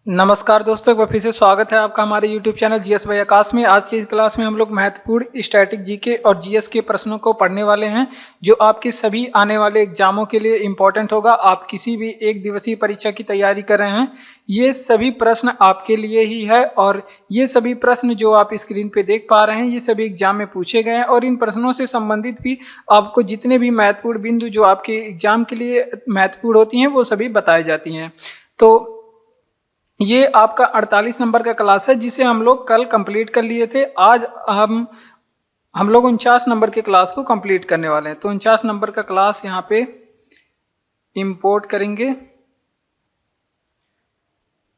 नमस्कार दोस्तों, एक बार फिर से स्वागत है आपका हमारे YouTube चैनल जीएस बाय आकाश में। आज की इस क्लास में हम लोग महत्वपूर्ण स्टैटिक जीके और जीएस के प्रश्नों को पढ़ने वाले हैं जो आपके सभी आने वाले एग्जामों के लिए इम्पोर्टेंट होगा। आप किसी भी एक दिवसीय परीक्षा की तैयारी कर रहे हैं, ये सभी प्रश्न आपके लिए ही है और ये सभी प्रश्न जो आप स्क्रीन पे देख पा रहे हैं ये सभी एग्जाम में पूछे गए हैं और इन प्रश्नों से संबंधित भी आपको जितने भी महत्वपूर्ण बिंदु जो आपके एग्जाम के लिए महत्वपूर्ण होती हैं वो सभी बताई जाती हैं। तो ये आपका 48 नंबर का क्लास है जिसे हम लोग कल कंप्लीट कर लिए थे। आज हम लोग 49 नंबर के क्लास को कंप्लीट करने वाले हैं। तो 49 नंबर का क्लास यहाँ पे इंपोर्ट करेंगे।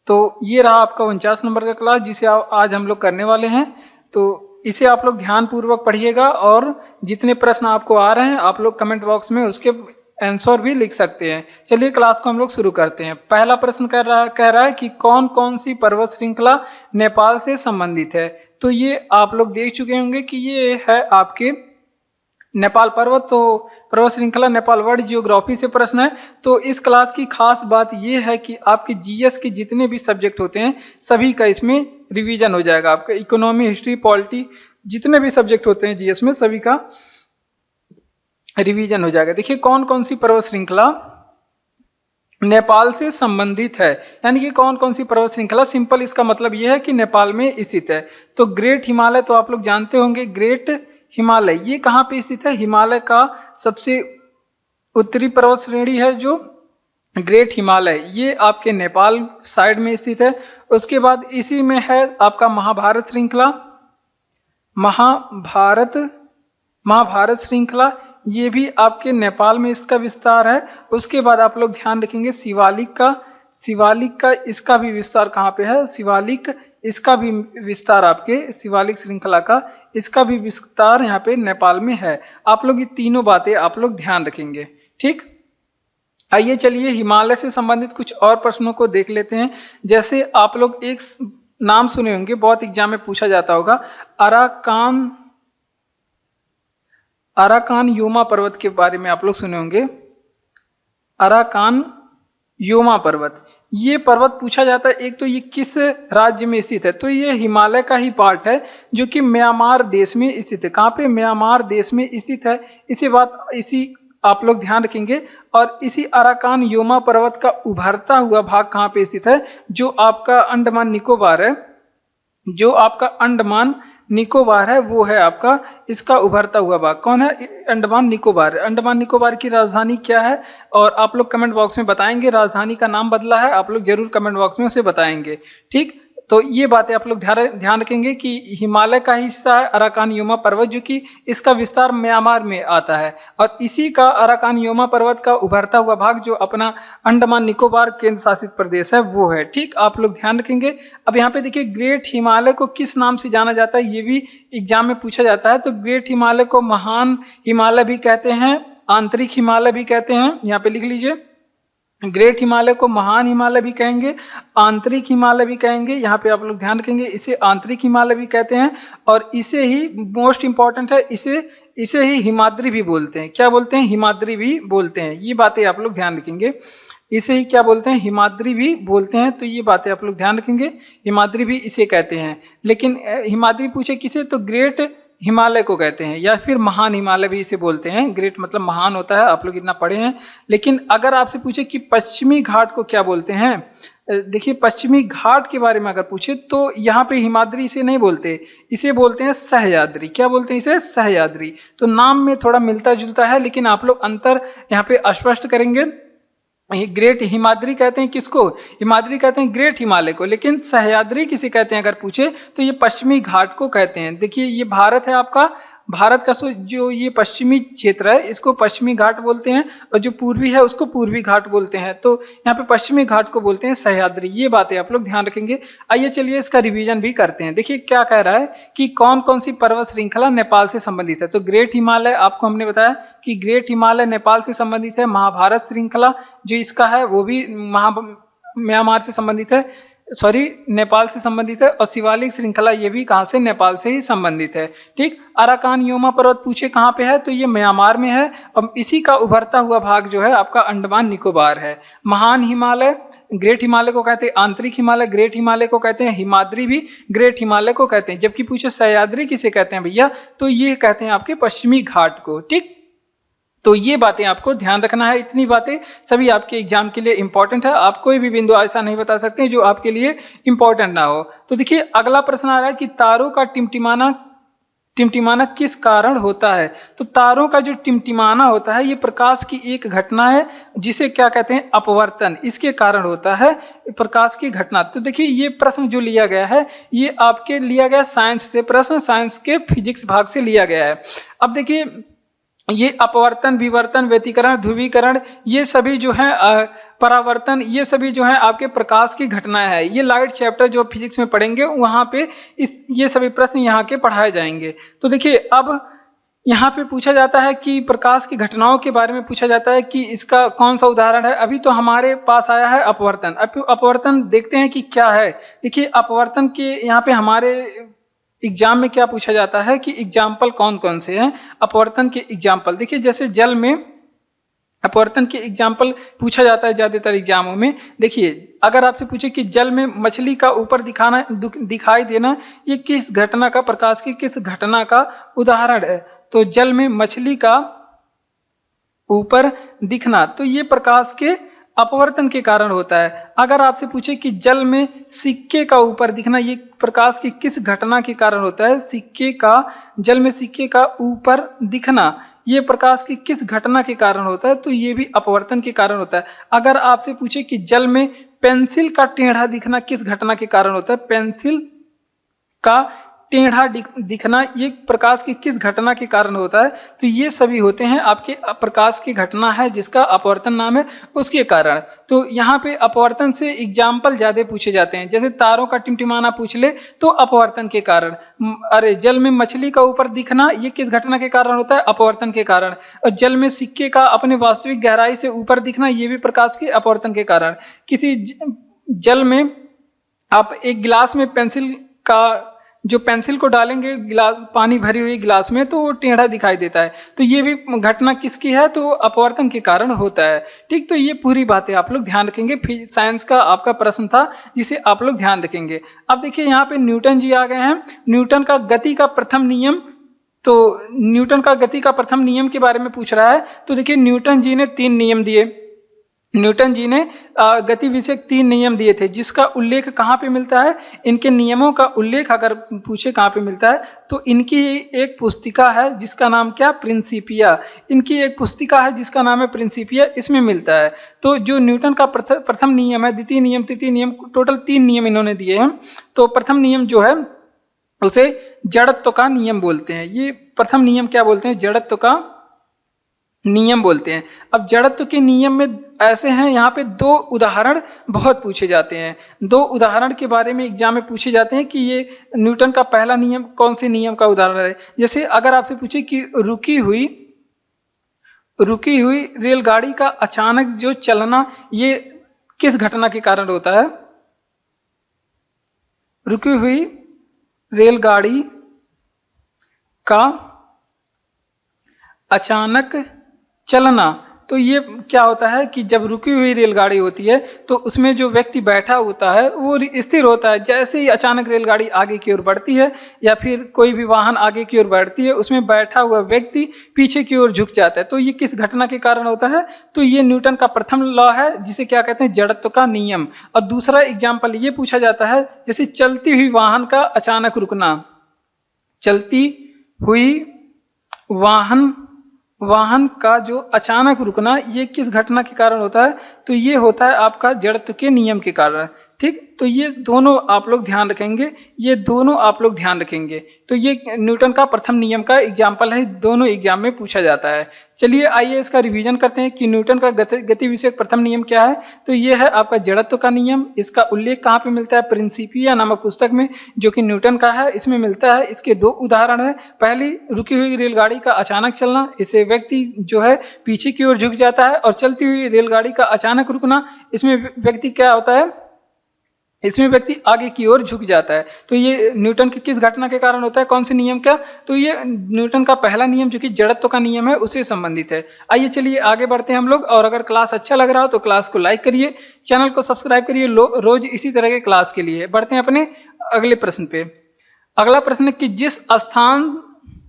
तो ये रहा आपका 49 नंबर का क्लास जिसे आज हम लोग करने वाले हैं। तो इसे आप लोग ध्यान पूर्वक पढ़िएगा और जितने प्रश्न आपको आ रहे हैं आप लोग कमेंट बॉक्स में उसके आंसर भी लिख सकते हैं। चलिए क्लास को हम लोग शुरू करते हैं। पहला प्रश्न कह रहा है कि कौन कौन सी पर्वत श्रृंखला नेपाल से संबंधित है। तो ये आप लोग देख चुके होंगे कि ये है आपके नेपाल पर्वत। तो पर्वत श्रृंखला नेपाल वर्ल्ड जियोग्राफी से प्रश्न है। तो इस क्लास की खास बात ये है कि आपके जीएस के जितने भी सब्जेक्ट होते हैं सभी का इसमें रिवीजन हो जाएगा। आपका इकोनॉमी, हिस्ट्री, पॉलिटी जितने भी सब्जेक्ट होते हैं जीएस में सभी का रिवीजन हो जाएगा। देखिए कौन कौन सी पर्वत श्रृंखला नेपाल से संबंधित है, यानी कि कौन कौन सी पर्वत श्रृंखला। सिंपल इसका मतलब यह है कि नेपाल में स्थित है। तो ग्रेट हिमालय तो आप लोग जानते होंगे। ग्रेट हिमालय ये कहाँ पे स्थित है? हिमालय का सबसे उत्तरी पर्वत श्रेणी है जो ग्रेट हिमालय, ये आपके नेपाल साइड में स्थित है। उसके बाद इसी में है आपका महाभारत श्रृंखला। महाभारत श्रृंखला ये भी आपके नेपाल में इसका विस्तार है। उसके बाद आप लोग ध्यान रखेंगे शिवालिक का इसका भी विस्तार कहाँ पे है? शिवालिक, इसका भी विस्तार आपके शिवालिक श्रृंखला का इसका भी विस्तार यहाँ पे नेपाल में है। आप लोग ये तीनों बातें आप लोग ध्यान रखेंगे, ठीक। आइए चलिए हिमालय से संबंधित कुछ और प्रश्नों को देख लेते हैं। जैसे आप लोग एक नाम सुने होंगे, बहुत एग्जाम में पूछा जाता होगा, अराकान योमा पर्वत के बारे में आप लोग सुने होंगे। अराकान योमा पर्वत, ये पर्वत पूछा जाता है। एक तो ये किस राज्य में स्थित है? तो ये हिमालय का ही पार्ट है जो कि म्यांमार देश में स्थित है। कहाँ पे? म्यांमार देश में स्थित है। इसी आप लोग ध्यान रखेंगे। और इसी अराकान योमा पर्वत का उभरता हुआ भाग कहाँ पे स्थित है? जो आपका अंडमान निकोबार है, जो आपका अंडमान निकोबार है वो है आपका इसका उभरता हुआ भाग। कौन है? अंडमान निकोबार। अंडमान निकोबार की राजधानी क्या है? और आप लोग कमेंट बॉक्स में बताएंगे। राजधानी का नाम बदला है, आप लोग जरूर कमेंट बॉक्स में उसे बताएंगे, ठीक। तो ये बातें आप लोग ध्यान रखेंगे कि हिमालय का हिस्सा है अराकान योमा पर्वत, जो कि इसका विस्तार म्यांमार में आता है। और इसी का अराकान योमा पर्वत का उभरता हुआ भाग जो अपना अंडमान निकोबार केंद्र शासित प्रदेश है वो है, ठीक। आप लोग ध्यान रखेंगे। अब यहाँ पे देखिए ग्रेट हिमालय को किस नाम से जाना जाता है, ये भी एग्जाम में पूछा जाता है। तो ग्रेट हिमालय को महान हिमालय भी कहते हैं, आंतरिक हिमालय भी कहते हैं। यहाँ पे लिख लीजिए, ग्रेट हिमालय को महान हिमालय भी कहेंगे, आंतरिक हिमालय भी कहेंगे। यहाँ पे आप लोग ध्यान रखेंगे, इसे आंतरिक हिमालय भी कहते हैं। और इसे ही मोस्ट इंपॉर्टेंट है, इसे ही हिमाद्री भी बोलते हैं। क्या बोलते हैं? हिमाद्री भी बोलते हैं। ये बातें आप लोग ध्यान रखेंगे। इसे ही क्या बोलते हैं? हिमाद्री भी बोलते हैं। तो ये बातें आप लोग ध्यान रखेंगे, हिमाद्री भी इसे कहते हैं। लेकिन हिमाद्री पूछे किसे? तो ग्रेट हिमालय को कहते हैं, या फिर महान हिमालय भी इसे बोलते हैं। ग्रेट मतलब महान होता है, आप लोग इतना पढ़े हैं। लेकिन अगर आपसे पूछे कि पश्चिमी घाट को क्या बोलते हैं, देखिए पश्चिमी घाट के बारे में अगर पूछे तो यहाँ पे हिमाद्री इसे नहीं बोलते, इसे बोलते हैं सह्याद्री। क्या बोलते हैं इसे? सह्याद्री। तो नाम में थोड़ा मिलता जुलता है, लेकिन आप लोग अंतर यहाँ पे स्पष्ट करेंगे। ग्रेट हिमाद्री कहते हैं किसको? हिमाद्री कहते हैं ग्रेट हिमालय को। लेकिन सह्याद्री किसे कहते हैं अगर पूछे तो ये पश्चिमी घाट को कहते हैं। देखिए ये भारत है आपका, भारत का जो ये पश्चिमी क्षेत्र है इसको पश्चिमी घाट बोलते हैं, और जो पूर्वी है उसको पूर्वी घाट बोलते हैं। तो यहाँ पे पश्चिमी घाट को बोलते हैं सह्याद्री। ये बातें आप लोग ध्यान रखेंगे। आइए चलिए इसका रिवीजन भी करते हैं। देखिए क्या कह रहा है कि कौन कौन सी पर्वत श्रृंखला नेपाल से संबंधित है। तो ग्रेट हिमालय आपको हमने बताया कि ग्रेट हिमालय नेपाल से संबंधित है। महाभारत श्रृंखला जो इसका है वो भी म्यांमार से संबंधित है। नेपाल से संबंधित है, और शिवालिक श्रृंखला ये भी कहाँ से, नेपाल से ही संबंधित है। ठीक, अराकान योमा पर्वत पूछे कहाँ पे है, तो ये म्यांमार में है, और इसी का उभरता हुआ भाग जो है आपका अंडमान निकोबार है। महान हिमालय, ग्रेट हिमालय को कहते हैं, आंतरिक हिमालय ग्रेट हिमालय को कहते हैं, हिमाद्री भी ग्रेट हिमालय को कहते हैं। जबकि पूछे सह्याद्री किसे कहते हैं भैया, तो ये कहते हैं आपके पश्चिमी घाट को। ठीक, तो ये बातें आपको ध्यान रखना है। इतनी बातें सभी आपके एग्जाम के लिए इंपॉर्टेंट है। आप कोई भी बिंदु ऐसा नहीं बता सकते जो आपके लिए इंपॉर्टेंट ना हो। तो देखिए अगला प्रश्न आ रहा है कि तारों का टिमटिमाना किस कारण होता है। तो तारों का जो टिमटिमाना होता है ये प्रकाश की एक घटना है जिसे क्या कहते हैं, अपवर्तन, इसके कारण होता है प्रकाश की घटना। तो देखिए ये प्रश्न जो लिया गया है ये आपके लिया गया साइंस से, प्रश्न साइंस के फिजिक्स भाग से लिया गया है। अब देखिए ये अपवर्तन, विवर्तन, व्यतिकरण, ध्रुवीकरण, ये सभी जो है परावर्तन, ये सभी जो है आपके प्रकाश की घटनाएं है। ये लाइट चैप्टर जो फिजिक्स में पढ़ेंगे वहां पे ये सभी प्रश्न यहाँ के पढ़ाए जाएंगे। तो देखिए अब यहाँ पे पूछा जाता है कि प्रकाश की घटनाओं के बारे में पूछा जाता है कि इसका कौन सा उदाहरण है। अभी तो हमारे पास आया है अपवर्तन। अब अपवर्तन देखते हैं कि क्या है। देखिए अपवर्तन के यहाँ पे हमारे एग्जाम में क्या पूछा जाता है कि एग्जाम्पल कौन कौन से हैं अपवर्तन के एग्जाम्पल। देखिए जैसे जल में अपवर्तन के एग्जाम्पल पूछा जाता है ज्यादातर एग्जामों में। देखिए अगर आपसे पूछे कि जल में मछली का ऊपर दिखाई देना, ये किस घटना का, प्रकाश की किस घटना का उदाहरण है, तो जल में मछली का ऊपर दिखना, तो ये प्रकाश के अपवर्तन के कारण होता है। अगर आपसे पूछे कि जल में सिक्के का ऊपर दिखना, ये प्रकाश की किस घटना के कारण होता है, जल में सिक्के का ऊपर दिखना, ये प्रकाश की किस घटना के कारण होता है, तो ये भी अपवर्तन के कारण होता है। अगर आपसे पूछे कि जल में पेंसिल का टेढ़ा दिखना किस घटना के कारण होता है, पेंसिल का टेढ़ा दिखना ये प्रकाश की किस घटना के कारण होता है, तो ये सभी होते हैं आपके प्रकाश की घटना है जिसका अपवर्तन नाम है, उसके कारण। तो यहाँ पे अपवर्तन से एग्जाम्पल ज्यादा पूछे जाते हैं। जैसे तारों का टिमटिमाना पूछ ले तो अपवर्तन के कारण, अरे जल में मछली का ऊपर दिखना ये किस घटना के कारण होता है, अपवर्तन के कारण। और जल में सिक्के का अपने वास्तविक गहराई से ऊपर दिखना ये भी प्रकाश के अपवर्तन के कारण। किसी जल में आप एक गिलास में जो पेंसिल को डालेंगे गिलास, पानी भरी हुई गिलास में, तो वो टेढ़ा दिखाई देता है, तो ये भी घटना किसकी है, तो अपवर्तन के कारण होता है। ठीक, तो ये पूरी बातें आप लोग ध्यान रखेंगे। साइंस का आपका प्रश्न था जिसे आप लोग ध्यान रखेंगे। अब देखिए यहाँ पे न्यूटन जी आ गए हैं। न्यूटन का गति का प्रथम नियम, तो न्यूटन का गति का प्रथम नियम के बारे में पूछ रहा है। तो देखिए न्यूटन जी ने 3 नियम दिए। न्यूटन जी ने गति विषयक 3 नियम दिए थे, जिसका उल्लेख कहाँ पे मिलता है, इनके नियमों का उल्लेख अगर पूछे कहाँ पे मिलता है, तो इनकी एक पुस्तिका है जिसका नाम क्या, प्रिंसिपिया। इनकी एक पुस्तिका है जिसका नाम है प्रिंसिपिया, इसमें मिलता है। तो जो न्यूटन का प्रथम नियम है, द्वितीय नियम, तृतीय नियम, टोटल 3 नियम इन्होंने दिए हैं। तो प्रथम नियम जो है उसे जड़त्व का नियम बोलते हैं। ये प्रथम नियम क्या बोलते हैं, जड़त्व का नियम बोलते हैं। अब जड़त्व के नियम में ऐसे हैं, यहाँ पे 2 उदाहरण बहुत पूछे जाते हैं। 2 उदाहरण के बारे में एग्जाम में पूछे जाते हैं कि ये न्यूटन का पहला नियम कौन से नियम का उदाहरण है। जैसे अगर आपसे पूछे कि रुकी हुई रेलगाड़ी का अचानक जो चलना, ये किस घटना के कारण होता है, रुकी हुई रेलगाड़ी का अचानक चलना, तो ये क्या होता है कि जब रुकी हुई रेलगाड़ी होती है तो उसमें जो व्यक्ति बैठा होता है वो स्थिर होता है। जैसे ही अचानक रेलगाड़ी आगे की ओर बढ़ती है या फिर कोई भी वाहन आगे की ओर बढ़ती है, उसमें बैठा हुआ व्यक्ति पीछे की ओर झुक जाता है। तो ये किस घटना के कारण होता है, तो ये न्यूटन का प्रथम लॉ है जिसे क्या कहते हैं, जड़त्व का नियम। और दूसरा एग्जाम्पल ये पूछा जाता है, जैसे चलती हुई वाहन का अचानक रुकना, चलती हुई वाहन का जो अचानक रुकना, ये किस घटना के कारण होता है, तो ये होता है आपका जड़त्व के नियम के कारण। ठीक, तो ये दोनों आप लोग ध्यान रखेंगे, तो ये न्यूटन का प्रथम नियम का एग्जाम्पल है, दोनों एग्जाम में पूछा जाता है। चलिए आइए इसका रिवीजन करते हैं कि न्यूटन का गति विषयक प्रथम नियम क्या है। तो ये है आपका जड़त्व का नियम। इसका उल्लेख कहाँ पे मिलता है, प्रिंसिपिया नामक पुस्तक में, जो कि न्यूटन का है, इसमें मिलता है। इसके 2 उदाहरण है। पहली, रुकी हुई रेलगाड़ी का अचानक चलना, इससे व्यक्ति जो है पीछे की ओर झुक जाता है। और चलती हुई रेलगाड़ी का अचानक रुकना, इसमें व्यक्ति क्या होता है, इसमें व्यक्ति आगे की ओर झुक जाता है। तो ये न्यूटन की किस घटना के कारण होता है, कौन से नियम का? तो ये न्यूटन का पहला नियम जो कि जड़त्व का नियम है उससे संबंधित है। आइए चलिए आगे बढ़ते हैं हम लोग। और अगर क्लास अच्छा लग रहा हो तो क्लास को लाइक करिए, चैनल को सब्सक्राइब करिए रोज इसी तरह के क्लास के लिए। बढ़ते हैं अपने अगले प्रश्न पे। अगला प्रश्न है कि जिस स्थान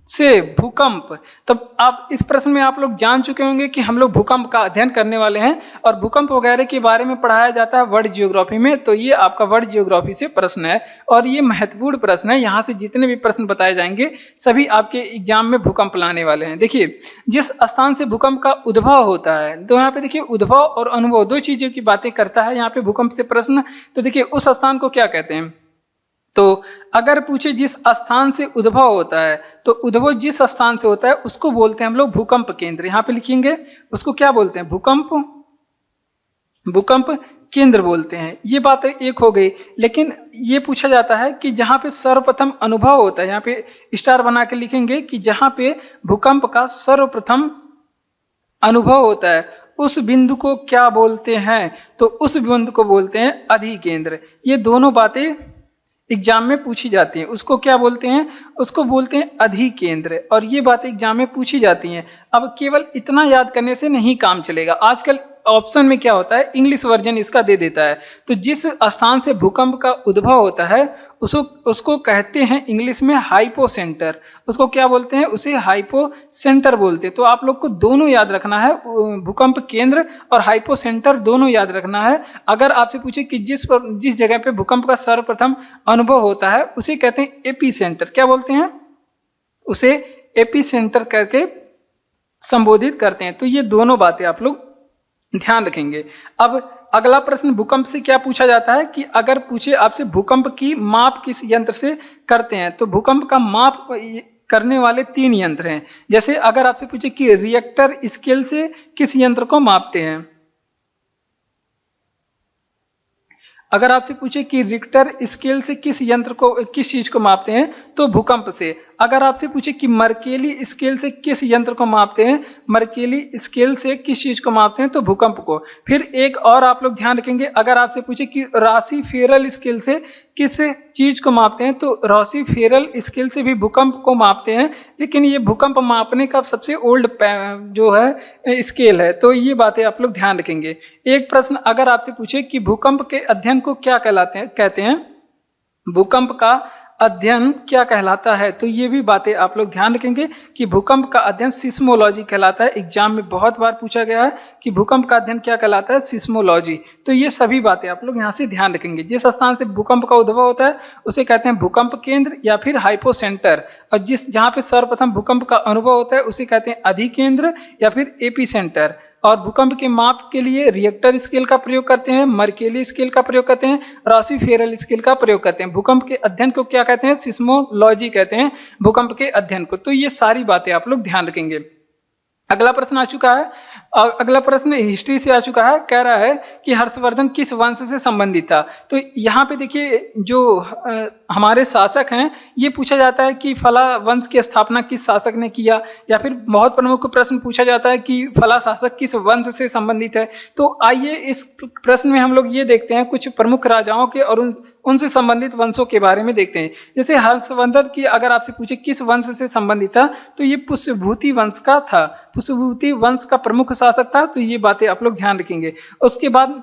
से भूकंप, तब आप इस प्रश्न में आप लोग जान चुके होंगे कि हम लोग भूकंप का अध्ययन करने वाले हैं और भूकंप वगैरह के बारे में पढ़ाया जाता है वर्ल्ड जियोग्राफी में। तो ये आपका वर्ल्ड जियोग्राफी से प्रश्न है और ये महत्वपूर्ण प्रश्न है। यहाँ से जितने भी प्रश्न बताए जाएंगे सभी आपके एग्जाम में भूकंप लाने वाले हैं। देखिए, जिस स्थान से भूकंप का उद्भव होता है, तो यहाँ पे देखिए उद्भव और अनुभव दो चीजों की बातें करता है यहाँ पे भूकंप से प्रश्न। तो देखिए उस स्थान को क्या कहते हैं? तो अगर पूछे जिस स्थान से उद्भव होता है, तो उद्भव जिस स्थान से होता है उसको बोलते हैं हम लोग भूकंप केंद्र। यहां पे लिखेंगे उसको क्या बोलते हैं? भूकंप केंद्र बोलते हैं। ये बात एक हो गई। लेकिन ये पूछा जाता है कि जहां पे सर्वप्रथम अनुभव होता है, यहाँ पे स्टार बना के लिखेंगे कि जहां पे भूकंप का सर्वप्रथम अनुभव होता है उस बिंदु को क्या बोलते हैं? तो उस बिंदु को बोलते हैं अधिकेंद्र। ये दोनों बातें एग्जाम में पूछी जाती हैं। उसको क्या बोलते हैं? उसको बोलते हैं अधिकेंद्र। और ये बातें एग्जाम में पूछी जाती हैं। अब केवल इतना याद करने से नहीं काम चलेगा। आजकल ऑप्शन में क्या होता है, इंग्लिश वर्जन इसका दे देता है। तो जिस स्थान से भूकंप का उद्भव होता है उसको कहते हैं इंग्लिश में हाइपोसेंटर। उसको क्या बोलते हैं? उसे हाइपोसेंटर बोलते हैं। तो आप लोग को दोनों याद रखना है, भूकंप केंद्र और हाइपोसेंटर दोनों याद रखना है। अगर आपसे पूछे कि जिस जगह पे भूकंप का सर्वप्रथम अनुभव होता है उसे कहते हैं एपी सेंटर। क्या बोलते हैं? उसे एपी सेंटर करके संबोधित करते हैं। तो ये दोनों बातें आप लोग ध्यान रखेंगे। अब अगला प्रश्न भूकंप से क्या पूछा जाता है कि अगर पूछे आपसे भूकंप की माप किस यंत्र से करते हैं, तो भूकंप का माप करने वाले 3 यंत्र हैं। जैसे अगर आपसे पूछे कि रिएक्टर स्केल से किस यंत्र को मापते हैं, अगर आपसे पूछे कि रिक्टर स्केल से किस चीज को मापते हैं, तो भूकंप से। अगर आपसे पूछे कि मर्केली स्केल से किस यंत्र को मापते हैं, मर्केली स्केल से किस चीज को मापते हैं, तो भूकंप को। फिर एक और आप लोग ध्यान रखेंगे, अगर आपसे पूछे कि राशि फेरल स्केल से किस चीज को मापते हैं, तो राशि फेरल स्केल से भी भूकंप को मापते हैं। लेकिन ये भूकंप मापने का सबसे ओल्ड जो है स्केल है। तो ये बातें आप लोग ध्यान रखेंगे। एक प्रश्न अगर आपसे पूछे कि भूकंप के अध्ययन को क्या कहते हैं, भूकंप का अध्ययन क्या कहलाता है, तो ये भी बातें आप लोग ध्यान रखेंगे कि भूकंप का अध्ययन सिस्मोलॉजी कहलाता है। एग्जाम में बहुत बार पूछा गया है कि भूकंप का अध्ययन क्या कहलाता है, सिस्मोलॉजी। तो ये सभी बातें आप लोग यहाँ से ध्यान रखेंगे। जिस स्थान से भूकंप का उद्भव होता है उसे कहते हैं भूकंप केंद्र या फिर हाइपोसेंटर, और जहाँ पे सर्वप्रथम भूकंप का अनुभव होता है उसे कहते हैं अधिकेंद्र या फिर एपी सेंटर। और भूकंप के माप के लिए रिएक्टर स्केल का प्रयोग करते हैं, मर्केली स्केल का प्रयोग करते हैं, राशि फेरल स्केल का प्रयोग करते हैं। भूकंप के अध्ययन को क्या कहते हैं? सिस्मोलॉजी कहते हैं भूकंप के अध्ययन को। तो ये सारी बातें आप लोग ध्यान रखेंगे। अगला प्रश्न आ चुका है, अगला प्रश्न हिस्ट्री से आ चुका है। कह रहा है कि हर्षवर्धन किस वंश से संबंधित था। तो यहाँ पे देखिए जो हमारे शासक हैं, ये पूछा जाता है कि फला वंश की स्थापना किस शासक ने किया, या फिर बहुत प्रमुख प्रश्न पूछा जाता है कि फला शासक किस वंश से संबंधित है। तो आइए इस प्रश्न में हम लोग ये देखते हैं कुछ प्रमुख राजाओं के और उनसे संबंधित वंशों के बारे में देखते हैं। जैसे हर्षवर्धन की अगर आपसे पूछे किस वंश से संबंधित था, तो ये पुष्यभूति वंश का था। पुष्यभूति वंश का प्रमुख शासक था। तो ये बातें आप लोग ध्यान रखेंगे। उसके बाद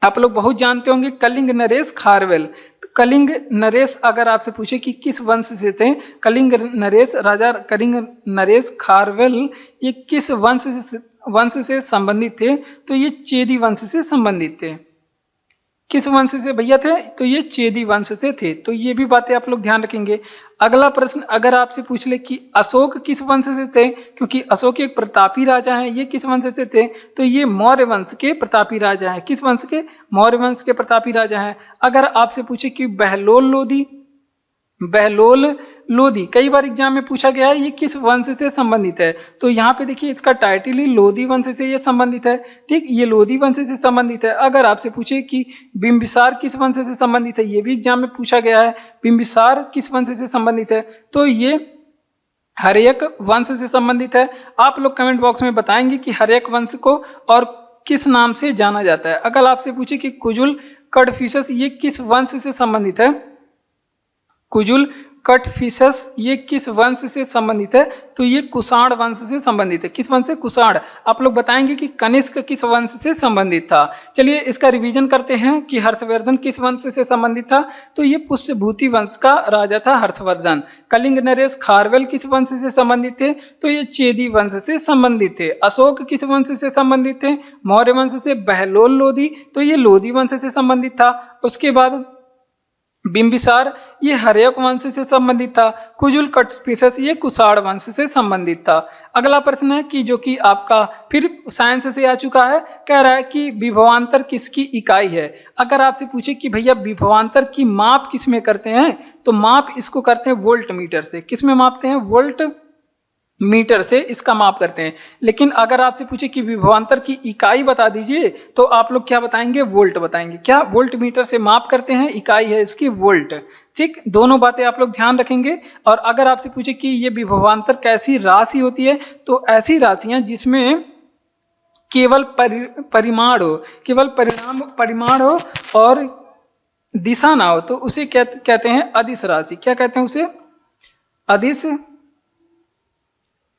आप लोग बहुत जानते होंगे कलिंग नरेश खारवेल। कलिंग नरेश अगर आपसे पूछे कि किस वंश से थे, कलिंग नरेश, राजा कलिंग नरेश खारवेल, ये किस वंश से संबंधित थे, तो ये चेदी वंश से संबंधित थे। किस वंश से भैया थे, तो ये चेदी वंश से थे। तो ये भी बातें आप लोग ध्यान रखेंगे। अगला प्रश्न अगर आपसे पूछ ले कि अशोक किस वंश से थे, क्योंकि अशोक एक प्रतापी राजा हैं, ये किस वंश से थे, तो ये मौर्य वंश के प्रतापी राजा हैं। किस वंश के? मौर्य वंश के प्रतापी राजा हैं। अगर आपसे पूछे कि बहलोल लोधी कई बार एग्जाम में पूछा गया है, ये किस वंश से संबंधित है, तो यहाँ पे देखिए इसका टाइटल ही लोधी वंश से ये संबंधित है। ठीक, ये लोधी वंश से संबंधित है। अगर आपसे पूछे कि बिंबिसार किस वंश से संबंधित है, ये भी एग्जाम में पूछा गया है, बिंबिसार किस वंश से संबंधित है, तो ये हर्यक वंश से संबंधित है। आप लोग कमेंट बॉक्स में बताएंगे कि हर्यक वंश को और किस नाम से जाना जाता है। अगर आपसे पूछे कि कुजुल कटफिशस ये किस वंश से संबंधित है? कुजुल कटफिशस ये किस वंश से संबंधित है? तो ये कुषाण वंश से संबंधित है। किस वंश से? कुषाण। आप लोग बताएंगे कि कनिष्क किस वंश से संबंधित था। चलिए इसका रिवीजन करते हैं कि हर्षवर्धन किस वंश से संबंधित था। तो ये पुष्यभूति वंश का राजा था हर्षवर्धन। कलिंग नरेश खारवेल किस वंश से संबंधित थे? तो ये चेदी वंश से संबंधित थे। अशोक किस वंश से संबंधित थे? मौर्य वंश से। बहलोल लोधी तो ये लोधी वंश से संबंधित था। उसके बाद बिंबिसार ये हर्यक वंश से संबंधित था। कुजुल कटफिशस ये कुषाण वंश से संबंधित था। अगला प्रश्न है कि जो कि आपका फिर साइंस से आ चुका है, कह रहा है कि विभवांतर किसकी इकाई है। अगर आपसे पूछे कि भैया विभवांतर की माप किस में करते हैं, तो माप इसको करते हैं वोल्ट मीटर से। किस में मापते हैं? वोल्ट मीटर से इसका माप करते हैं। लेकिन अगर आपसे पूछे कि विभवांतर की इकाई बता दीजिए, तो आप लोग क्या बताएंगे? वोल्ट बताएंगे। क्या? वोल्ट मीटर से माप करते हैं, इकाई है इसकी वोल्ट। ठीक, दोनों बातें आप लोग ध्यान रखेंगे। और अगर आपसे पूछे कि ये विभवांतर कैसी राशि होती है, तो ऐसी राशियां जिसमें केवल परिमाण हो, केवल परिमाण हो और दिशा ना हो, तो उसे कहते हैं अदिश राशि। क्या कहते हैं उसे? अदिश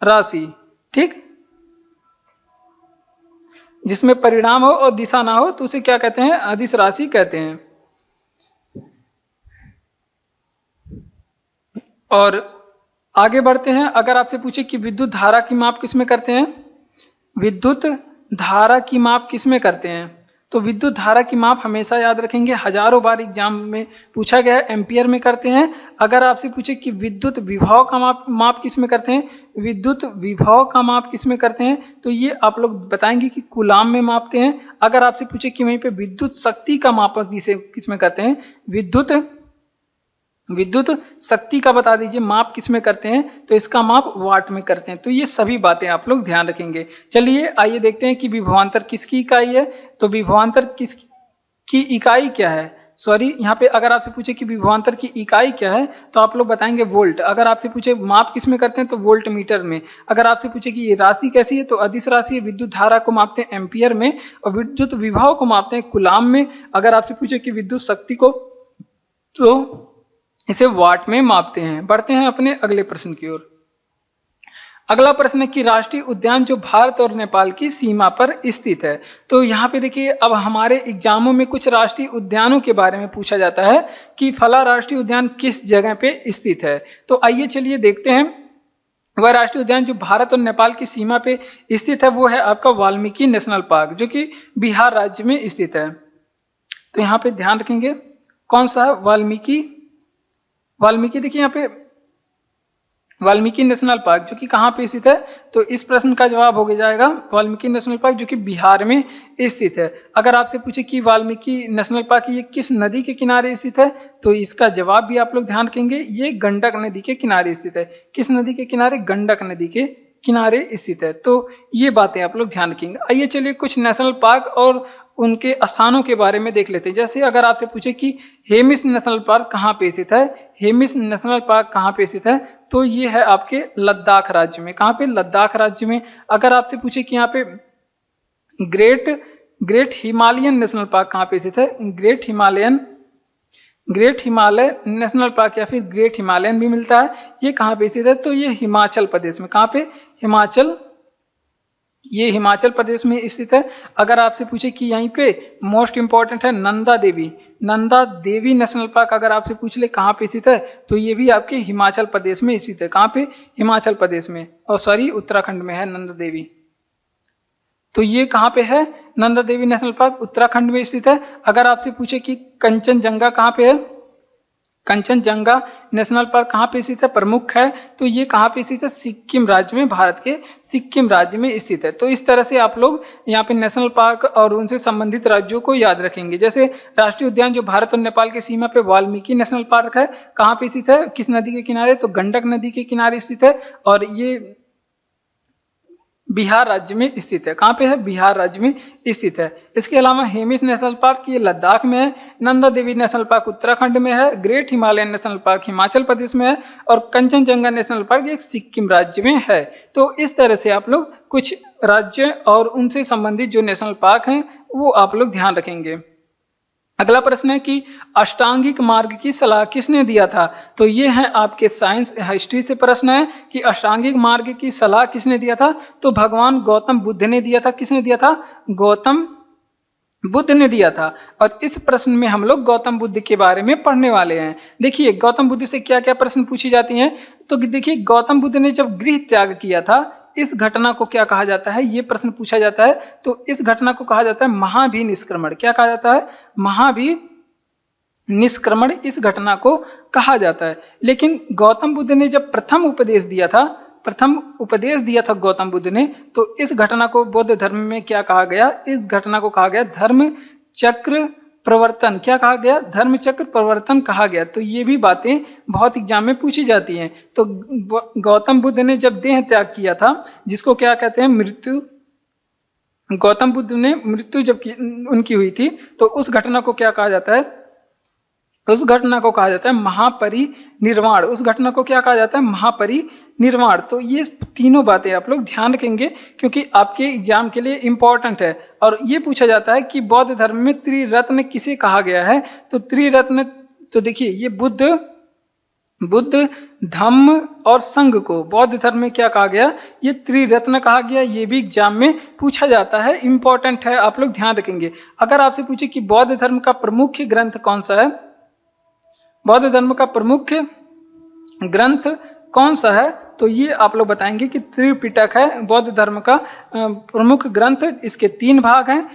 राशि। ठीक, जिसमें परिणाम हो और दिशा ना हो, तो उसे क्या कहते हैं? अदिश राशि कहते हैं। और आगे बढ़ते हैं। अगर आपसे पूछे कि विद्युत धारा की माप किसमें करते हैं? विद्युत धारा की माप किसमें करते हैं? तो विद्युत धारा की माप हमेशा याद रखेंगे, हजारों बार एग्जाम में पूछा गया है, एम्पियर में करते हैं। अगर आपसे पूछे कि विद्युत विभव का माप किस में करते हैं? विद्युत विभव का माप किस में करते हैं? तो ये आप लोग बताएंगे कि कूलाम में मापते हैं। अगर आपसे पूछे कि वहीं पे विद्युत शक्ति का माप किस में करते हैं? विद्युत शक्ति का बता दीजिए माप किस में करते हैं? तो इसका माप वाट में करते हैं। तो ये सभी बातें आप लोग ध्यान रखेंगे। चलिए आइए देखते हैं कि विभवांतर किसकी इकाई है। तो विभवांतर किसकी इकाई क्या है? सॉरी, यहाँ पे अगर आपसे पूछे कि विभवांतर की इकाई क्या है, तो आप लोग बताएंगे वोल्ट। अगर आपसे पूछे माप किस में करते हैं, तो वोल्ट मीटर में। अगर आपसे पूछे कि ये राशि कैसी है, तो अदिश राशि है। विद्युत धारा को मापते हैं एम्पियर में, और विद्युत विभव को मापते हैं कूलाम में। अगर आपसे पूछे कि विद्युत शक्ति को, तो इसे वाट में मापते हैं। बढ़ते हैं अपने अगले प्रश्न की ओर। अगला प्रश्न है कि राष्ट्रीय उद्यान जो भारत और नेपाल की सीमा पर स्थित है। तो यहाँ पे देखिए, अब हमारे एग्जामों में कुछ राष्ट्रीय उद्यानों के बारे में पूछा जाता है कि फला राष्ट्रीय उद्यान किस जगह पे स्थित है। तो आइए चलिए देखते हैं। वह राष्ट्रीय उद्यान जो भारत और नेपाल की सीमा पे स्थित है, वो है आपका वाल्मीकि नेशनल पार्क, जो कि बिहार राज्य में स्थित है। तो यहाँ पे ध्यान रखेंगे कौन सा है? वाल्मीकि देखिए यहाँ पे वाल्मीकि नेशनल पार्क जो कि कहाँ पे स्थित है, तो इस प्रश्न का जवाब हो जाएगा वाल्मीकि नेशनल पार्क जो कि बिहार में स्थित है। अगर आपसे पूछे कि वाल्मीकि नेशनल पार्क ये किस नदी के किनारे स्थित है, तो इसका जवाब भी आप लोग ध्यान रखेंगे, ये गंडक नदी के किनारे स्थित है। किस नदी के किनारे? गंडक नदी के किनारे स्थित है। तो ये बातें आप लोग ध्यान रखेंगे। आइए चलिए कुछ नेशनल पार्क और उनके स्थानों के बारे में देख लेते हैं। जैसे अगर आपसे पूछे कि हेमिस नेशनल पार्क कहाँ पे स्थित है, हेमिस नेशनल पार्क कहाँ पे स्थित है, तो ये है आपके लद्दाख राज्य में। कहाँ पे? लद्दाख राज्य में। अगर आपसे पूछे कि यहाँ पे ग्रेट हिमालयन नेशनल पार्क कहाँ पे स्थित है, ग्रेट हिमालय नेशनल पार्क या फिर ग्रेट हिमालयन भी मिलता है, ये कहाँ पे स्थित है, तो ये हिमाचल प्रदेश में। कहाँ पे? ये हिमाचल प्रदेश में स्थित है। अगर आपसे पूछे कि यहीं पे मोस्ट इंपॉर्टेंट है नंदा देवी नेशनल पार्क, अगर आपसे पूछ ले कहाँ पे स्थित है, तो ये भी आपके हिमाचल प्रदेश में स्थित है। कहाँ पे? हिमाचल प्रदेश में, और सॉरी उत्तराखंड में है नंदा देवी। तो ये कहाँ पे है? नंदा देवी नेशनल पार्क उत्तराखंड में स्थित है। अगर आपसे पूछे कि कंचनजंगा कहाँ पे है, कंचनजंगा नेशनल पार्क कहाँ पे स्थित है, प्रमुख है, तो ये कहाँ पे स्थित है? सिक्किम राज्य में, भारत के सिक्किम राज्य में स्थित है। तो इस तरह से आप लोग यहाँ पे नेशनल पार्क और उनसे संबंधित राज्यों को याद रखेंगे। जैसे राष्ट्रीय उद्यान जो भारत और नेपाल की सीमा पे वाल्मीकि नेशनल पार्क है, कहाँ पे स्थित है, किस नदी के किनारे, तो गंडक नदी के किनारे स्थित है, और ये बिहार राज्य में स्थित है। कहाँ पे है? बिहार राज्य में स्थित है। इसके अलावा हेमिस नेशनल पार्क ये लद्दाख में है, नंदा देवी नेशनल पार्क उत्तराखंड में है, great Himalayan national park Himachal Pradesh में है, और कंचनजंगा नेशनल पार्क एक सिक्किम राज्य में है। तो इस तरह से आप लोग कुछ राज्य और उनसे संबंधित जो नेशनल पार्क हैं वो आप लोग ध्यान रखेंगे। अगला प्रश्न है कि अष्टांगिक मार्ग की सलाह किसने दिया था? तो ये है आपके साइंस हिस्ट्री से प्रश्न है कि अष्टांगिक मार्ग की सलाह किसने दिया था? तो भगवान गौतम बुद्ध ने दिया था। किसने दिया था? गौतम बुद्ध ने दिया था। और इस प्रश्न में हम लोग गौतम बुद्ध के बारे में पढ़ने वाले हैं। देखिए गौतम बुद्ध से क्या क्या प्रश्न पूछी जाती हैं। तो देखिए गौतम बुद्ध ने जब गृह त्याग किया था, इस घटना को क्या कहा जाता है, ये प्रश्न पूछा जाता है। तो इस घटना को कहा जाता है महाभिनिष्क्रमण। क्या कहा जाता है? महाभिनिष्क्रमण इस घटना को कहा जाता है। लेकिन गौतम बुद्ध ने जब प्रथम उपदेश दिया था गौतम बुद्ध ने, तो इस घटना को बौद्ध धर्म में क्या कहा गया? इस घटना को कहा गया धर्म चक्र प्रवर्तन। क्या कहा गया? धर्म चक्र प्रवर्तन कहा गया। तो ये भी बातें बहुत एग्जाम में पूछी जाती हैं। तो गौतम बुद्ध ने जब देह त्याग किया था, जिसको क्या कहते हैं? मृत्यु। गौतम बुद्ध ने मृत्यु जब उनकी हुई थी, तो उस घटना को क्या कहा जाता है? उस घटना को कहा जाता है महापरिनिर्वाण। उस घटना को क्या कहा जाता है? महापरिनिर्वाण। तो ये तीनों बातें आप लोग ध्यान रखेंगे, क्योंकि आपके एग्जाम के लिए इंपॉर्टेंट है। और ये पूछा जाता है कि बौद्ध धर्म में त्रिरत्न किसे कहा गया है? तो त्रिरत्न, तो देखिए ये बुद्ध धम्म और संघ को बौद्ध धर्म में क्या कहा गया? ये त्रिरत्न कहा गया। ये भी एग्जाम में पूछा जाता है, इंपॉर्टेंट है, आप लोग ध्यान रखेंगे। अगर आपसे पूछे कि बौद्ध धर्म का प्रमुख ग्रंथ कौन सा है, बौद्ध धर्म का प्रमुख ग्रंथ कौन सा है, तो ये आप लोग बताएंगे कि त्रिपिटक है बौद्ध धर्म का प्रमुख ग्रंथ। इसके 3 भाग हैं,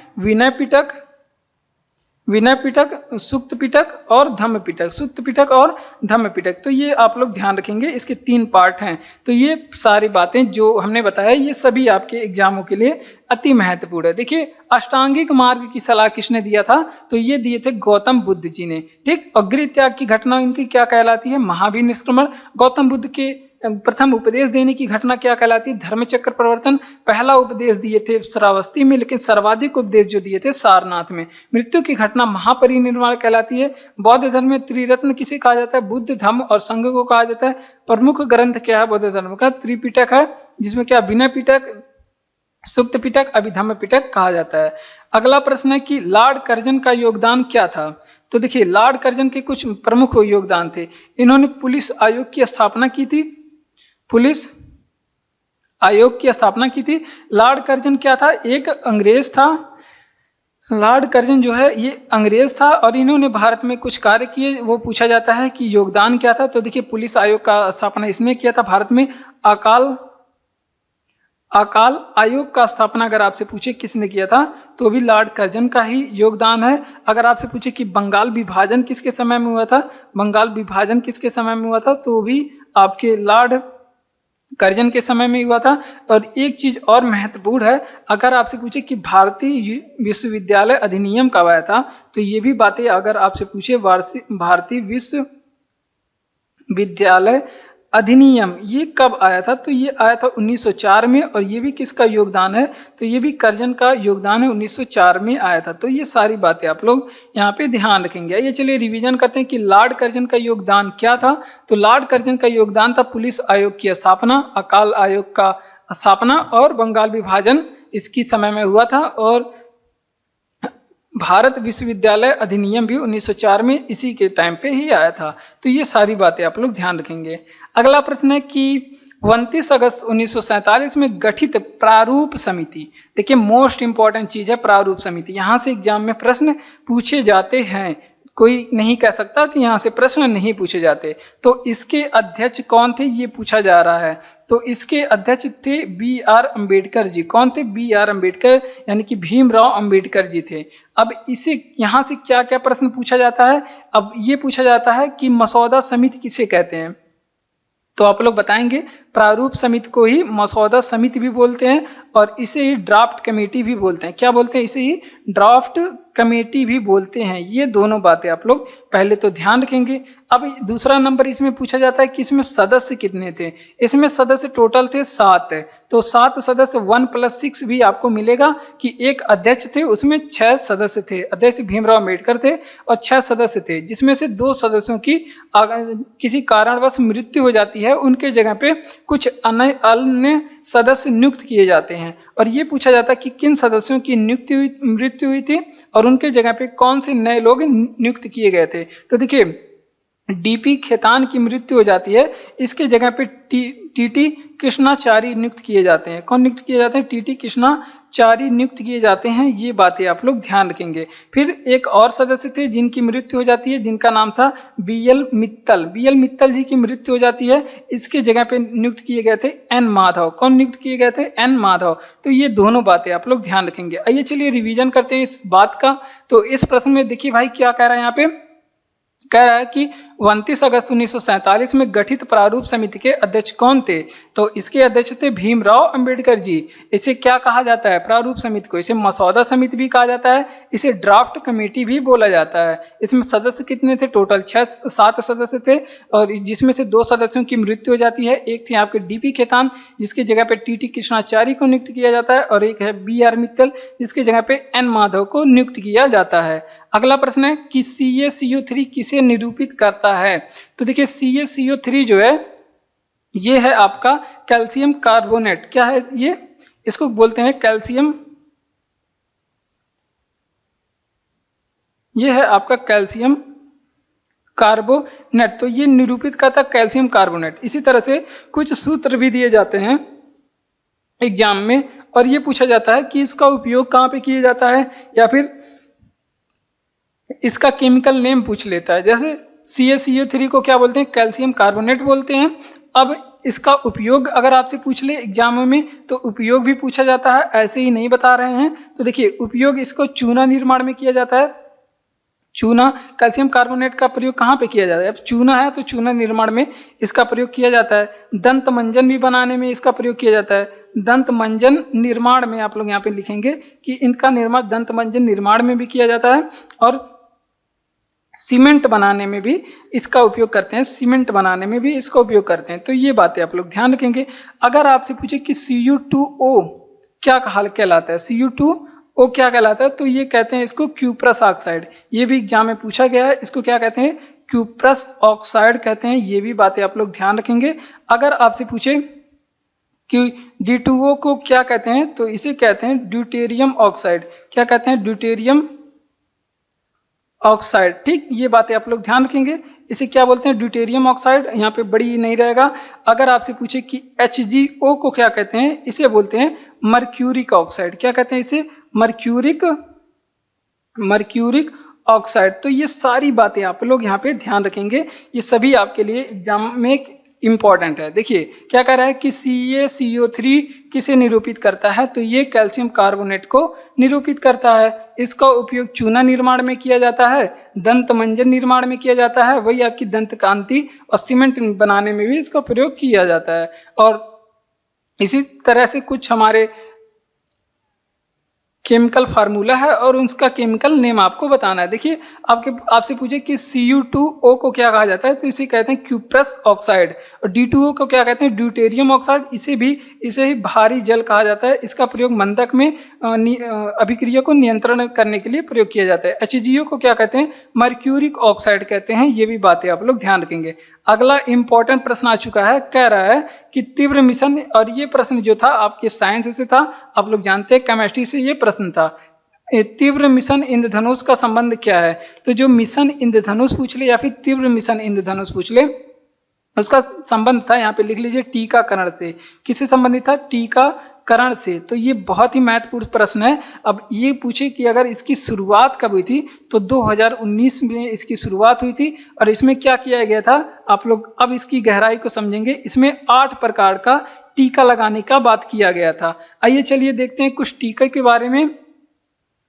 विनय पिटक, सुक्त पिटक और धम्म पिटक। सुक्त पिटक और धम्म पिटक, तो ये आप लोग ध्यान रखेंगे, इसके 3 पार्ट हैं। तो ये सारी बातें जो हमने बताया, ये सभी आपके एग्जामों के लिए अति महत्वपूर्ण है। देखिए अष्टांगिक मार्ग की सलाह किसने दिया था? तो ये दिए थे गौतम बुद्ध जी ने। ठीक। और गृह त्याग की घटना इनकी क्या कहलाती है? महाभिनिष्क्रमण। गौतम बुद्ध के प्रथम उपदेश देने की घटना क्या कहलाती है? धर्मचक्र प्रवर्तन। पहला उपदेश दिए थे श्रावस्ती में, लेकिन सर्वाधिक उपदेश जो दिए थे सारनाथ में। मृत्यु की घटना महापरिनिर्वाण कहलाती है। बौद्ध धर्म में त्रिरत्न किसे कहा जाता है? बुद्ध धम्म और संघ को कहा जाता है। प्रमुख ग्रंथ क्या है बौद्ध धर्म का? त्रिपिटक है, जिसमें क्या विनय पिटक, सुक्त पिटक, अभिधम्म पिटक कहा जाता है। अगला प्रश्न है कि लॉर्ड कर्जन का योगदान क्या था? तो देखिए लॉर्ड कर्जन के कुछ प्रमुख योगदान थे। इन्होंने पुलिस आयोग की स्थापना की थी। पुलिस आयोग की स्थापना की थी। लॉर्ड कर्जन क्या था? एक अंग्रेज था। लॉर्ड कर्जन जो है ये अंग्रेज था और इन्होंने भारत में कुछ कार्य किए। वो पूछा जाता है कि योगदान क्या था? तो देखिए पुलिस आयोग का स्थापना इसने किया था भारत में। अकाल आयोग का स्थापना अगर आपसे पूछे किसने किया था, तो भी लॉर्ड कर्जन का ही योगदान है। अगर आपसे पूछे कि बंगाल विभाजन किसके समय में हुआ था, बंगाल विभाजन किसके समय में हुआ था, तो भी आपके लॉर्ड कर्जन के समय में हुआ था। और एक चीज और महत्वपूर्ण है, अगर आपसे पूछे कि भारतीय विश्वविद्यालय अधिनियम कब आया था, तो ये भी बातें अगर आपसे पूछे भारतीय विश्वविद्यालय अधिनियम ये कब आया था, तो ये आया था 1904 में। और ये भी किसका योगदान है? तो ये भी कर्जन का योगदान है, 1904 में आया था। तो ये सारी बातें आप लोग यहाँ पे ध्यान रखेंगे। ये चलिए रिवीजन करते हैं कि लॉर्ड कर्जन का योगदान क्या था। तो लॉर्ड कर्जन का योगदान था पुलिस आयोग की स्थापना, अकाल आयोग का स्थापना और बंगाल विभाजन इसकी समय में हुआ था। और भारत विश्वविद्यालय अधिनियम भी 1904 में इसी के टाइम पे ही आया था। तो ये सारी बातें आप लोग ध्यान रखेंगे। अगला प्रश्न है कि 29 अगस्त 1947 में गठित प्रारूप समिति, देखिए मोस्ट इंपॉर्टेंट चीज है प्रारूप समिति। यहाँ से एग्जाम में प्रश्न पूछे जाते हैं, कोई नहीं कह सकता कि यहाँ से प्रश्न नहीं पूछे जाते। तो इसके अध्यक्ष कौन थे ये पूछा जा रहा है। तो इसके अध्यक्ष थे B.R. अम्बेडकर जी। कौन थे? B.R. अम्बेडकर, यानी कि भीमराव अम्बेडकर जी थे। अब इसे यहाँ से क्या क्या प्रश्न पूछा जाता है? अब ये पूछा जाता है कि मसौदा समिति किसे कहते हैं, तो आप लोग बताएंगे प्रारूप समिति को ही मसौदा समिति भी बोलते हैं और इसे ही ड्राफ्ट कमेटी भी बोलते हैं। क्या बोलते हैं? इसे ही ड्राफ्ट कमेटी भी बोलते हैं। ये दोनों बातें आप लोग पहले तो ध्यान रखेंगे। अब दूसरा नंबर इसमें पूछा जाता है कि इसमें सदस्य कितने थे। इसमें सदस्य टोटल थे 7। तो 7 सदस्य 1 + 6 भी आपको मिलेगा कि एक अध्यक्ष थे, उसमें 6 सदस्य थे। अध्यक्ष भीमराव अम्बेडकर थे और 6 सदस्य थे, जिसमें से 2 सदस्यों की किसी कारणवश मृत्यु हो जाती है, उनके जगह पे कुछ अन्य सदस्य नियुक्त किए जाते हैं और ये पूछा जाता है कि किन सदस्यों की मृत्यु हुई थी और उनके जगह पे कौन से नए लोग नियुक्त किए गए थे। तो देखिए डीपी खेतान की मृत्यु हो जाती है, इसके जगह पे टीटी कृष्णाचारी नियुक्त किए जाते हैं। कौन नियुक्त किए जाते हैं? टीटी कृष्णाचारी नियुक्त किए जाते हैं। ये बातें आप लोग ध्यान रखेंगे। फिर एक और सदस्य थे जिनकी मृत्यु हो जाती है, जिनका नाम था बीएल मित्तल। बीएल मित्तल जी की मृत्यु हो जाती है, इसके जगह पे नियुक्त किए गए थे एन माधव। कौन नियुक्त किए गए थे? एन माधव। तो ये दोनों बातें आप लोग ध्यान रखेंगे। आइए चलिए रिवीजन करते हैं इस बात का। तो इस प्रश्न में देखिए भाई क्या कह रहा है, यहाँ पे कह रहा है कि 29 अगस्त 1947 में गठित प्रारूप समिति के अध्यक्ष कौन थे? तो इसके अध्यक्ष थे भीमराव अंबेडकर जी। इसे क्या कहा जाता है? प्रारूप समिति को इसे मसौदा समिति भी कहा जाता है, इसे ड्राफ्ट कमेटी भी बोला जाता है। इसमें सदस्य कितने थे? टोटल 7 सदस्य थे और जिसमें से 2 सदस्यों की मृत्यु हो जाती है। एक थे आपके डीपी खेतान जिसकी जगह पे टीटी कृष्णाचारी को नियुक्त किया जाता है और एक है बीआर मित्तल जिसकी जगह पे एन माधव को नियुक्त किया जाता है। अगला प्रश्न है कि CaCO3 किसे निरूपित करता है? तो देखिए CaCO3 जो है ये है आपका कैल्शियम कार्बोनेट। क्या है ये? इसको बोलते हैं कैल्शियम, ये है आपका कैल्शियम कार्बोनेट। तो ये निरूपित करता है कैल्शियम कार्बोनेट। इसी तरह से कुछ सूत्र भी दिए जाते हैं एग्जाम में और ये पूछा जाता है कि इसका उपयोग कहाँ पे किया जाता है या फिर इसका केमिकल नेम पूछ लेता है। जैसे CaCO3 को क्या बोलते हैं? कैल्शियम कार्बोनेट बोलते हैं। अब इसका उपयोग अगर आपसे पूछ ले एग्जाम में तो उपयोग भी पूछा जाता है, ऐसे ही नहीं बता रहे हैं। तो देखिए उपयोग इसको चूना निर्माण में किया जाता है। चूना, कैल्शियम कार्बोनेट का प्रयोग कहाँ पे किया जाता है? अब चूना है तो चूना निर्माण में इसका प्रयोग किया जाता है। दंत मंजन भी बनाने में इसका प्रयोग किया जाता है। दंत मंजन निर्माण में आप लोग यहाँ पे लिखेंगे कि इनका निर्माण दंत मंजन निर्माण में भी किया जाता है और सीमेंट बनाने में भी इसका उपयोग करते हैं। सीमेंट बनाने में भी इसका उपयोग करते हैं। तो ये बातें आप लोग ध्यान रखेंगे। अगर आपसे पूछे कि Cu2O क्या कहलाता है? Cu2O क्या कहलाता है? तो ये कहते हैं इसको क्यूप्रस ऑक्साइड। ये भी एग्जाम में पूछा गया है। इसको क्या कहते हैं? क्यूप्रस ऑक्साइड कहते हैं। ये भी बातें आप लोग ध्यान रखेंगे। अगर आपसे पूछे कि D2O को क्या कहते हैं तो इसे कहते हैं ड्यूटेरियम ऑक्साइड। क्या कहते हैं? Deuterium oxide. ठीक, ये बातें आप लोग ध्यान रखेंगे। इसे क्या बोलते हैं? Deuterium oxide. यहाँ पे बड़ी नहीं रहेगा। अगर आपसे पूछे कि HgO को क्या कहते हैं, इसे बोलते हैं मर्क्यूरिक ऑक्साइड। क्या कहते हैं इसे? Mercuric oxide. तो ये सारी बातें आप लोग यहाँ पे ध्यान रखेंगे। ये सभी आपके लिए एग्जाम में इंपॉर्टेंट है। देखिए क्या कह रहा है कि CaCO3 किसे निरूपित करता है? तो ये कैल्शियम कार्बोनेट को निरूपित करता है। इसका उपयोग चूना निर्माण में किया जाता है, दंत मंजन निर्माण में किया जाता है, वही आपकी दंत कांति और सीमेंट बनाने में भी इसका प्रयोग किया जाता है। और इसी तरह से कुछ हमारे केमिकल फार्मूला है और उसका केमिकल नेम आपको बताना है। देखिए आपसे पूछे कि Cu2O को क्या कहा जाता है तो इसे कहते हैं क्यूप्रस ऑक्साइड और D2O को क्या कहते हैं? Deuterium oxide. इसे ही भारी जल कहा जाता है। इसका प्रयोग मंदक में अभिक्रिया को नियंत्रण करने के लिए प्रयोग किया जाता है। HgO को क्या कहते हैं? मर्क्यूरिक ऑक्साइड कहते हैं। ये भी बातें आप लोग ध्यान रखेंगे। अगला इंपॉर्टेंट प्रश्न आ चुका है, कह रहा है कि तीव्र मिशन, और ये प्रश्न जो था आपके साइंस से था, आप लोग जानते हैं केमिस्ट्री से ये प्रश्न था। तीव्र मिशन इंद्रधनुष का संबंध क्या है? तो जो मिशन इंद्रधनुष पूछ ले या फिर तीव्र मिशन इंद्रधनुष पूछ ले उसका संबंध था, यहाँ पे लिख लीजिए, टीकाकरण से। किससे संबंधित था? टीकाकरण से। तो ये बहुत ही महत्वपूर्ण प्रश्न है। अब ये पूछे कि अगर इसकी शुरुआत कब हुई थी तो 2019 में इसकी शुरुआत हुई थी और इसमें क्या किया गया था आप लोग अब इसकी गहराई को समझेंगे। इसमें 8 प्रकार का टीका लगाने का बात किया गया था। आइए चलिए देखते हैं कुछ टीके के बारे में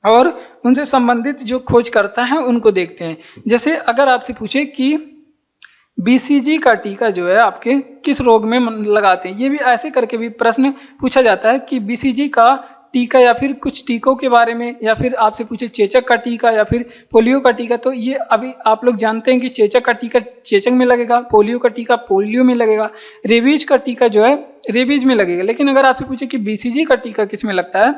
और उनसे संबंधित जो खोजकर्ता हैं उनको देखते हैं। जैसे अगर आपसे पूछे कि BCG का टीका जो है आपके किस रोग में लगाते हैं, ये भी ऐसे करके भी प्रश्न पूछा जाता है कि BCG का टीका या फिर कुछ टीकों के बारे में, या फिर आपसे पूछे चेचक का टीका या फिर पोलियो का टीका। तो ये अभी आप लोग जानते हैं कि चेचक का टीका चेचक में लगेगा, पोलियो का टीका पोलियो में लगेगा, रेबीज का टीका जो है रेबीज में लगेगा। लेकिन अगर आपसे पूछे कि BCG का टीका किस में लगता है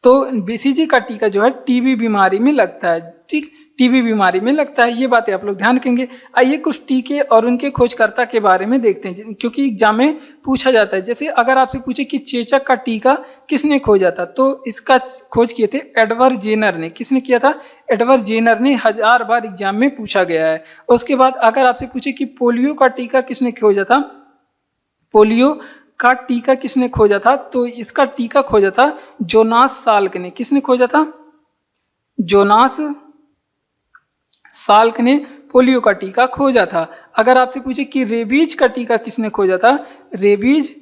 तो BCG का टीका जो है TB बीमारी में लगता है। ठीक, टीबी बीमारी में लगता है। ये बातें आप लोग ध्यान रखेंगे। आइए कुछ टीके और उनके खोजकर्ता के बारे में देखते हैं, क्योंकि एग्जाम में पूछा जाता है। जैसे अगर आपसे पूछे कि चेचक का टीका किसने खोजा था, तो इसका खोज किए थे एडवर्ड जेनर ने। किसने किया था? एडवर्ड जेनर ने। 1000 बार एग्जाम में पूछा गया है। उसके बाद अगर आपसे पूछे कि पोलियो का टीका किसने खोजा था, पोलियो का टीका किसने खोजा था, तो इसका टीका खोजा था जोनास साल्क ने। किसने खोजा था? जोनास साल्क ने पोलियो का टीका खोजा था। अगर आपसे पूछे कि रेबीज का टीका किसने खोजा था, रेबीज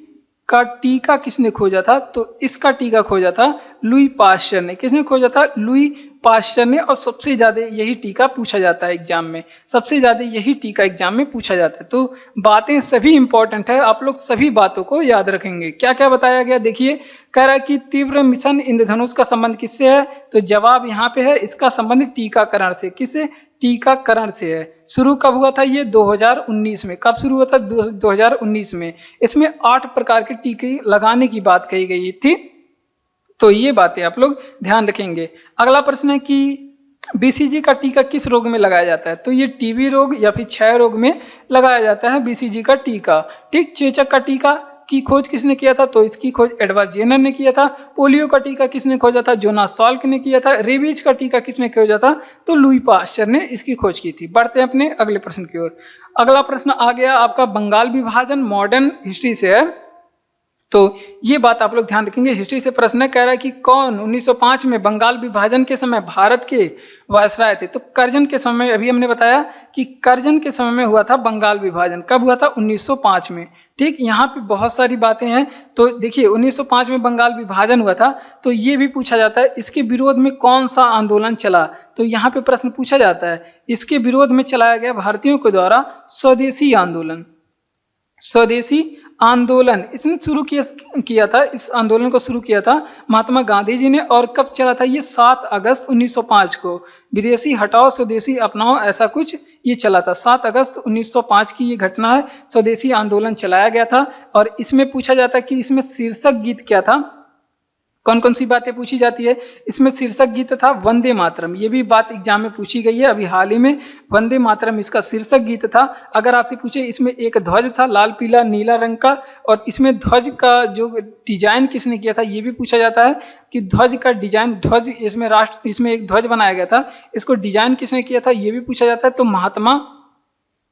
का टीका किसने खोजा था, तो इसका टीका खोजा था लुई पाश्चर ने। किसने खोजा था? लुई पाश्चर ने। और सबसे ज्यादा यही टीका पूछा जाता है एग्जाम में, सबसे ज्यादा यही टीका एग्जाम में पूछा जाता है। तो बातें सभी इंपॉर्टेंट है, आप लोग सभी बातों को याद रखेंगे। क्या क्या बताया गया देखिए। कह रहा है कि तीव्र मिशन इंद्रधनुष का संबंध किससे है, तो जवाब यहाँ पे है इसका संबंध टीकाकरण से। किससे? टीकाकरण से है। शुरू कब हुआ था ये? 2019 में। कब शुरू हुआ था? 2019 में। इसमें 8 प्रकार के टीके लगाने की बात कही गई थी। तो ये बातें आप लोग ध्यान रखेंगे। अगला प्रश्न है कि बीसीजी का टीका किस रोग में लगाया जाता है, तो ये टीबी रोग या फिर क्षय रोग में लगाया जाता है बीसीजी का टीका। ठीक। चेचक का टीका की खोज किसने किया था, तो इसकी खोज एडवर्ड जेनर ने किया था। पोलियो का टीका किसने खोजा था? जोनास साल्क ने किया था। रेबीज का टीका किसने खोजा था, तो लुई पाश्चर ने इसकी खोज की थी। बढ़ते हैं अपने अगले प्रश्न की ओर। अगला प्रश्न आ गया आपका बंगाल विभाजन मॉडर्न हिस्ट्री से है। तो ये बात आप लोग ध्यान रखेंगे। हिस्ट्री से प्रश्न कह रहा है कि कौन 1905 में बंगाल विभाजन के समय भारत के वायसराय थे, तो कर्जन के समय। अभी हमने बताया कि कर्जन के समय में हुआ था बंगाल विभाजन। कब हुआ था? 1905 में। ठीक। यहाँ पे बहुत सारी बातें हैं। तो देखिए 1905 में बंगाल विभाजन हुआ था, तो ये भी पूछा जाता है इसके विरोध में कौन सा आंदोलन चला, तो यहाँ पे प्रश्न पूछा जाता है इसके विरोध में चलाया गया भारतीयों के द्वारा स्वदेशी आंदोलन। स्वदेशी आंदोलन इसने शुरू किया था। इस आंदोलन को शुरू किया था महात्मा गांधी जी ने। और कब चला था ये? 7 अगस्त 1905 को। विदेशी हटाओ स्वदेशी अपनाओ, ऐसा कुछ ये चला था। 7 अगस्त 1905 की ये घटना है। स्वदेशी आंदोलन चलाया गया था। और इसमें पूछा जाता है कि इसमें शीर्षक गीत क्या था। कौन कौन सी बातें पूछी जाती है इसमें? शीर्षक गीत था वंदे मातरम। ये भी बात एग्जाम में पूछी गई है अभी हाल ही में। वंदे मातरम इसका शीर्षक गीत था। अगर आपसे पूछे इसमें एक ध्वज था लाल पीला नीला रंग का, और इसमें ध्वज का जो डिजाइन किसने किया था ये भी पूछा जाता है कि ध्वज का डिजाइन, ध्वज इसमें राष्ट्र, इसमें एक ध्वज बनाया गया था, इसको डिजाइन किसने किया था ये भी पूछा जाता है। तो महात्मा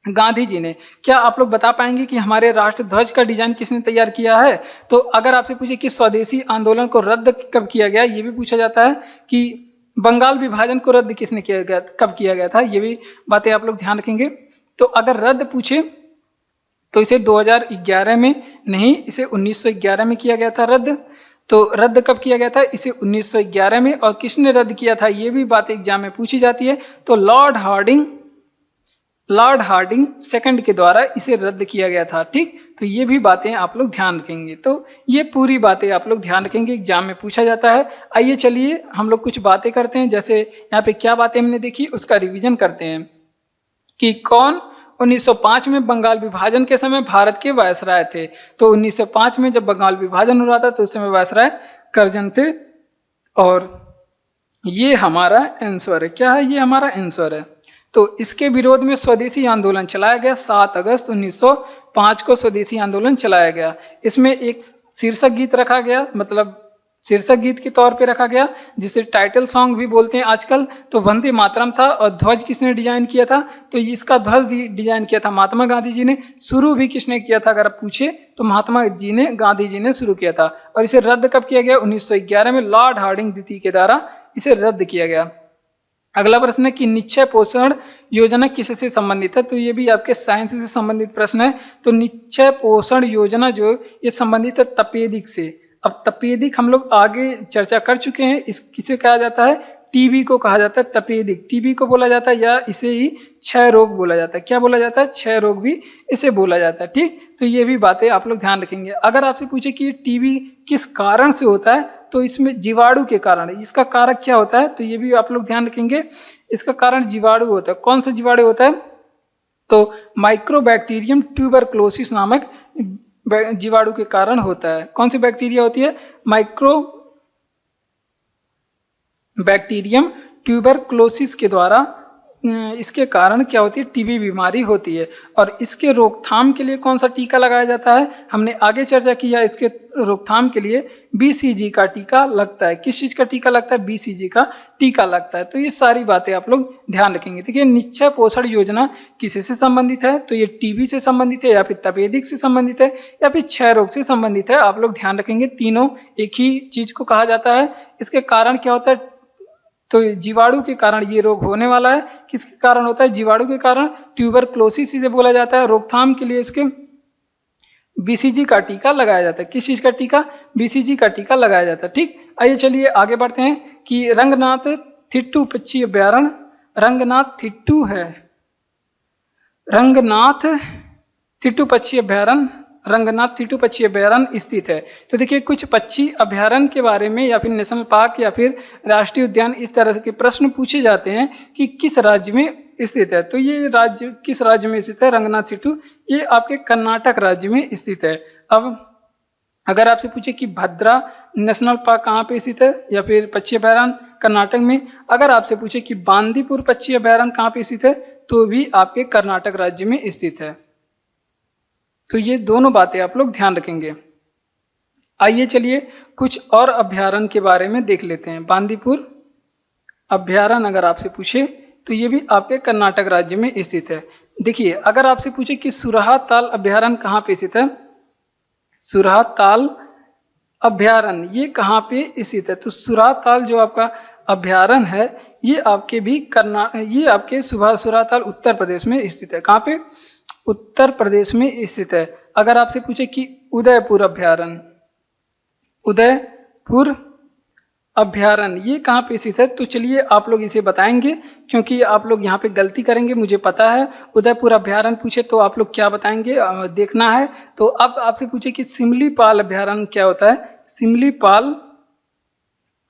गांधी जी ने। क्या आप लोग बता पाएंगे कि हमारे राष्ट्र ध्वज का डिजाइन किसने तैयार किया है? तो अगर आपसे पूछे कि स्वदेशी आंदोलन को रद्द कब किया गया, ये भी पूछा जाता है कि बंगाल विभाजन को रद्द किसने किया गया, कब किया गया था, ये भी बातें आप लोग ध्यान रखेंगे। तो अगर रद्द पूछे तो इसे 2011 में नहीं, इसे 1911 में किया गया था रद्द। तो रद्द कब किया गया था? इसे 1911 में। और किसने रद्द किया था ये भी बात एग्जाम में पूछी जाती है। तो लॉर्ड हार्डिंग सेकंड के द्वारा इसे रद्द किया गया था। ठीक। तो ये भी बातें आप लोग ध्यान रखेंगे। तो ये पूरी बातें आप लोग ध्यान रखेंगे, एग्जाम में पूछा जाता है। आइए चलिए हम लोग कुछ बातें करते हैं। जैसे यहाँ पे क्या बातें हमने देखी उसका रिवीजन करते हैं कि कौन 1905 में बंगाल विभाजन के समय भारत के वायसराय थे। तो 1905 में जब बंगाल विभाजन हो रहा था तो उस समय वायसराय कर्जन थे। और ये हमारा आंसर है। क्या है? ये हमारा आंसर है। तो इसके विरोध में स्वदेशी आंदोलन चलाया गया। 7 अगस्त 1905 को स्वदेशी आंदोलन चलाया गया। इसमें एक शीर्षक गीत रखा गया, मतलब शीर्षक गीत के तौर पे रखा गया, जिसे टाइटल सॉन्ग भी बोलते हैं आजकल। तो वंदे मातरम था। और ध्वज किसने डिजाइन किया था? तो इसका ध्वज डिजाइन किया था महात्मा गांधी जी ने। शुरू भी किसने किया था अगर आप पूछे तो महात्मा जी ने, गांधी जी ने शुरू किया था। और इसे रद्द कब किया गया? 1911 में लॉर्ड हार्डिंग द्वितीय के द्वारा इसे रद्द किया गया। अगला प्रश्न है कि निश्चय पोषण योजना किससे संबंधित है? तो ये भी आपके साइंस से संबंधित प्रश्न है। तो निश्चय पोषण योजना जो ये संबंधित है तपेदिक से। अब तपेदिक हम लोग आगे चर्चा कर चुके हैं। इस किसे कहा जाता है? टीबी को कहा जाता है तपेदिक। टीबी को बोला जाता है या इसे ही क्षय रोग बोला जाता है। क्या बोला जाता है? क्षय रोग भी इसे बोला जाता है। ठीक। तो ये भी बातें आप लोग ध्यान रखेंगे। अगर आपसे पूछे कि टीबी किस कारण से होता है तो इसमें जीवाणु के कारण है। इसका कारक क्या होता है? तो ये भी आप लोग ध्यान रखेंगे। इसका कारण जीवाणु होता है। कौन सा जीवाणु होता है? तो माइक्रोबैक्टीरियम ट्यूबरक्लोसिस नामक जीवाणु के कारण होता है। कौन सी बैक्टीरिया होती है? माइक्रोबैक्टीरियम ट्यूबरक्लोसिस के द्वारा इसके कारण क्या होती है, टीबी बीमारी होती है। और इसके रोकथाम के लिए कौन सा टीका लगाया जाता है, हमने आगे चर्चा किया। इसके रोकथाम के लिए बीसीजी का टीका लगता है। किस चीज़ का टीका लगता है, बीसीजी का टीका लगता है। तो ये सारी बातें आप लोग ध्यान रखेंगे। देखिए, निश्चय पोषण योजना किससे संबंधित है, तो ये टीबी से संबंधित है, या फिर तपेदिक से संबंधित है, या फिर क्षय रोग से संबंधित है। आप लोग ध्यान रखेंगे, तीनों एक ही चीज को कहा जाता है। इसके कारण क्या होता है, तो जीवाणु के कारण ये रोग होने वाला है। किसके कारण होता है, जीवाणु के कारण, ट्यूबरक्लोसिस इसे बोला जाता है। रोकथाम के लिए इसके बीसीजी का टीका लगाया जाता है। किस चीज का टीका, बीसीजी का टीका लगाया जाता है। ठीक, आइए चलिए आगे बढ़ते हैं कि रंगनाथ थिट्टू पक्षी अभ्यारण्य, रंगनाथ थिट्टू है, रंगनाथ थिट्टू पक्षी अभ्यारण्य, रंगनाथ थिट्टू पक्षी अभ्यारण्य स्थित है। तो देखिए, कुछ पक्षी अभ्यारण्य के बारे में या फिर नेशनल पार्क या फिर राष्ट्रीय उद्यान, इस तरह के प्रश्न पूछे जाते हैं कि किस राज्य में स्थित है। तो ये राज्य किस राज्य में स्थित है, रंगनाथ थिट्टू, ये आपके कर्नाटक राज्य में स्थित है। अब अगर आपसे पूछे कि भद्रा नेशनल पार्क कहाँ पे स्थित है या फिर पक्षी अभ्यारण्य कर्नाटक में, अगर आपसे पूछे कि बांदीपुर पक्षी अभ्यारण्य कहाँ पे स्थित है, तो भी आपके कर्नाटक राज्य में स्थित है। तो ये दोनों बातें आप लोग ध्यान रखेंगे। आइए चलिए कुछ और अभ्यारण्य के बारे में देख लेते हैं। बांदीपुर अभ्यारण्य अगर आपसे पूछे तो ये भी आपके कर्नाटक राज्य में स्थित है। देखिए, अगर आपसे पूछे कि सुरहा ताल अभ्यारण्य कहाँ पे स्थित है, सुरहा ताल अभ्यारण्य ये कहाँ पे स्थित है, तो सुरहा ताल जो आपका अभ्यारण्य है ये आपके भी ये आपके सुरहा ताल उत्तर प्रदेश में स्थित है। कहाँ पे, उत्तर प्रदेश में स्थित है। अगर आपसे पूछे कि उदयपुर अभ्यारण्य, उदयपुर अभ्यारण्य ये कहाँ पे स्थित है, तो चलिए आप लोग इसे बताएंगे, क्योंकि आप लोग यहाँ पे गलती करेंगे, मुझे पता है। उदयपुर अभ्यारण्य पूछे तो आप लोग क्या बताएंगे, देखना है। तो अब आपसे पूछे कि सिमलीपाल अभ्यारण्य क्या होता है, सिमलीपाल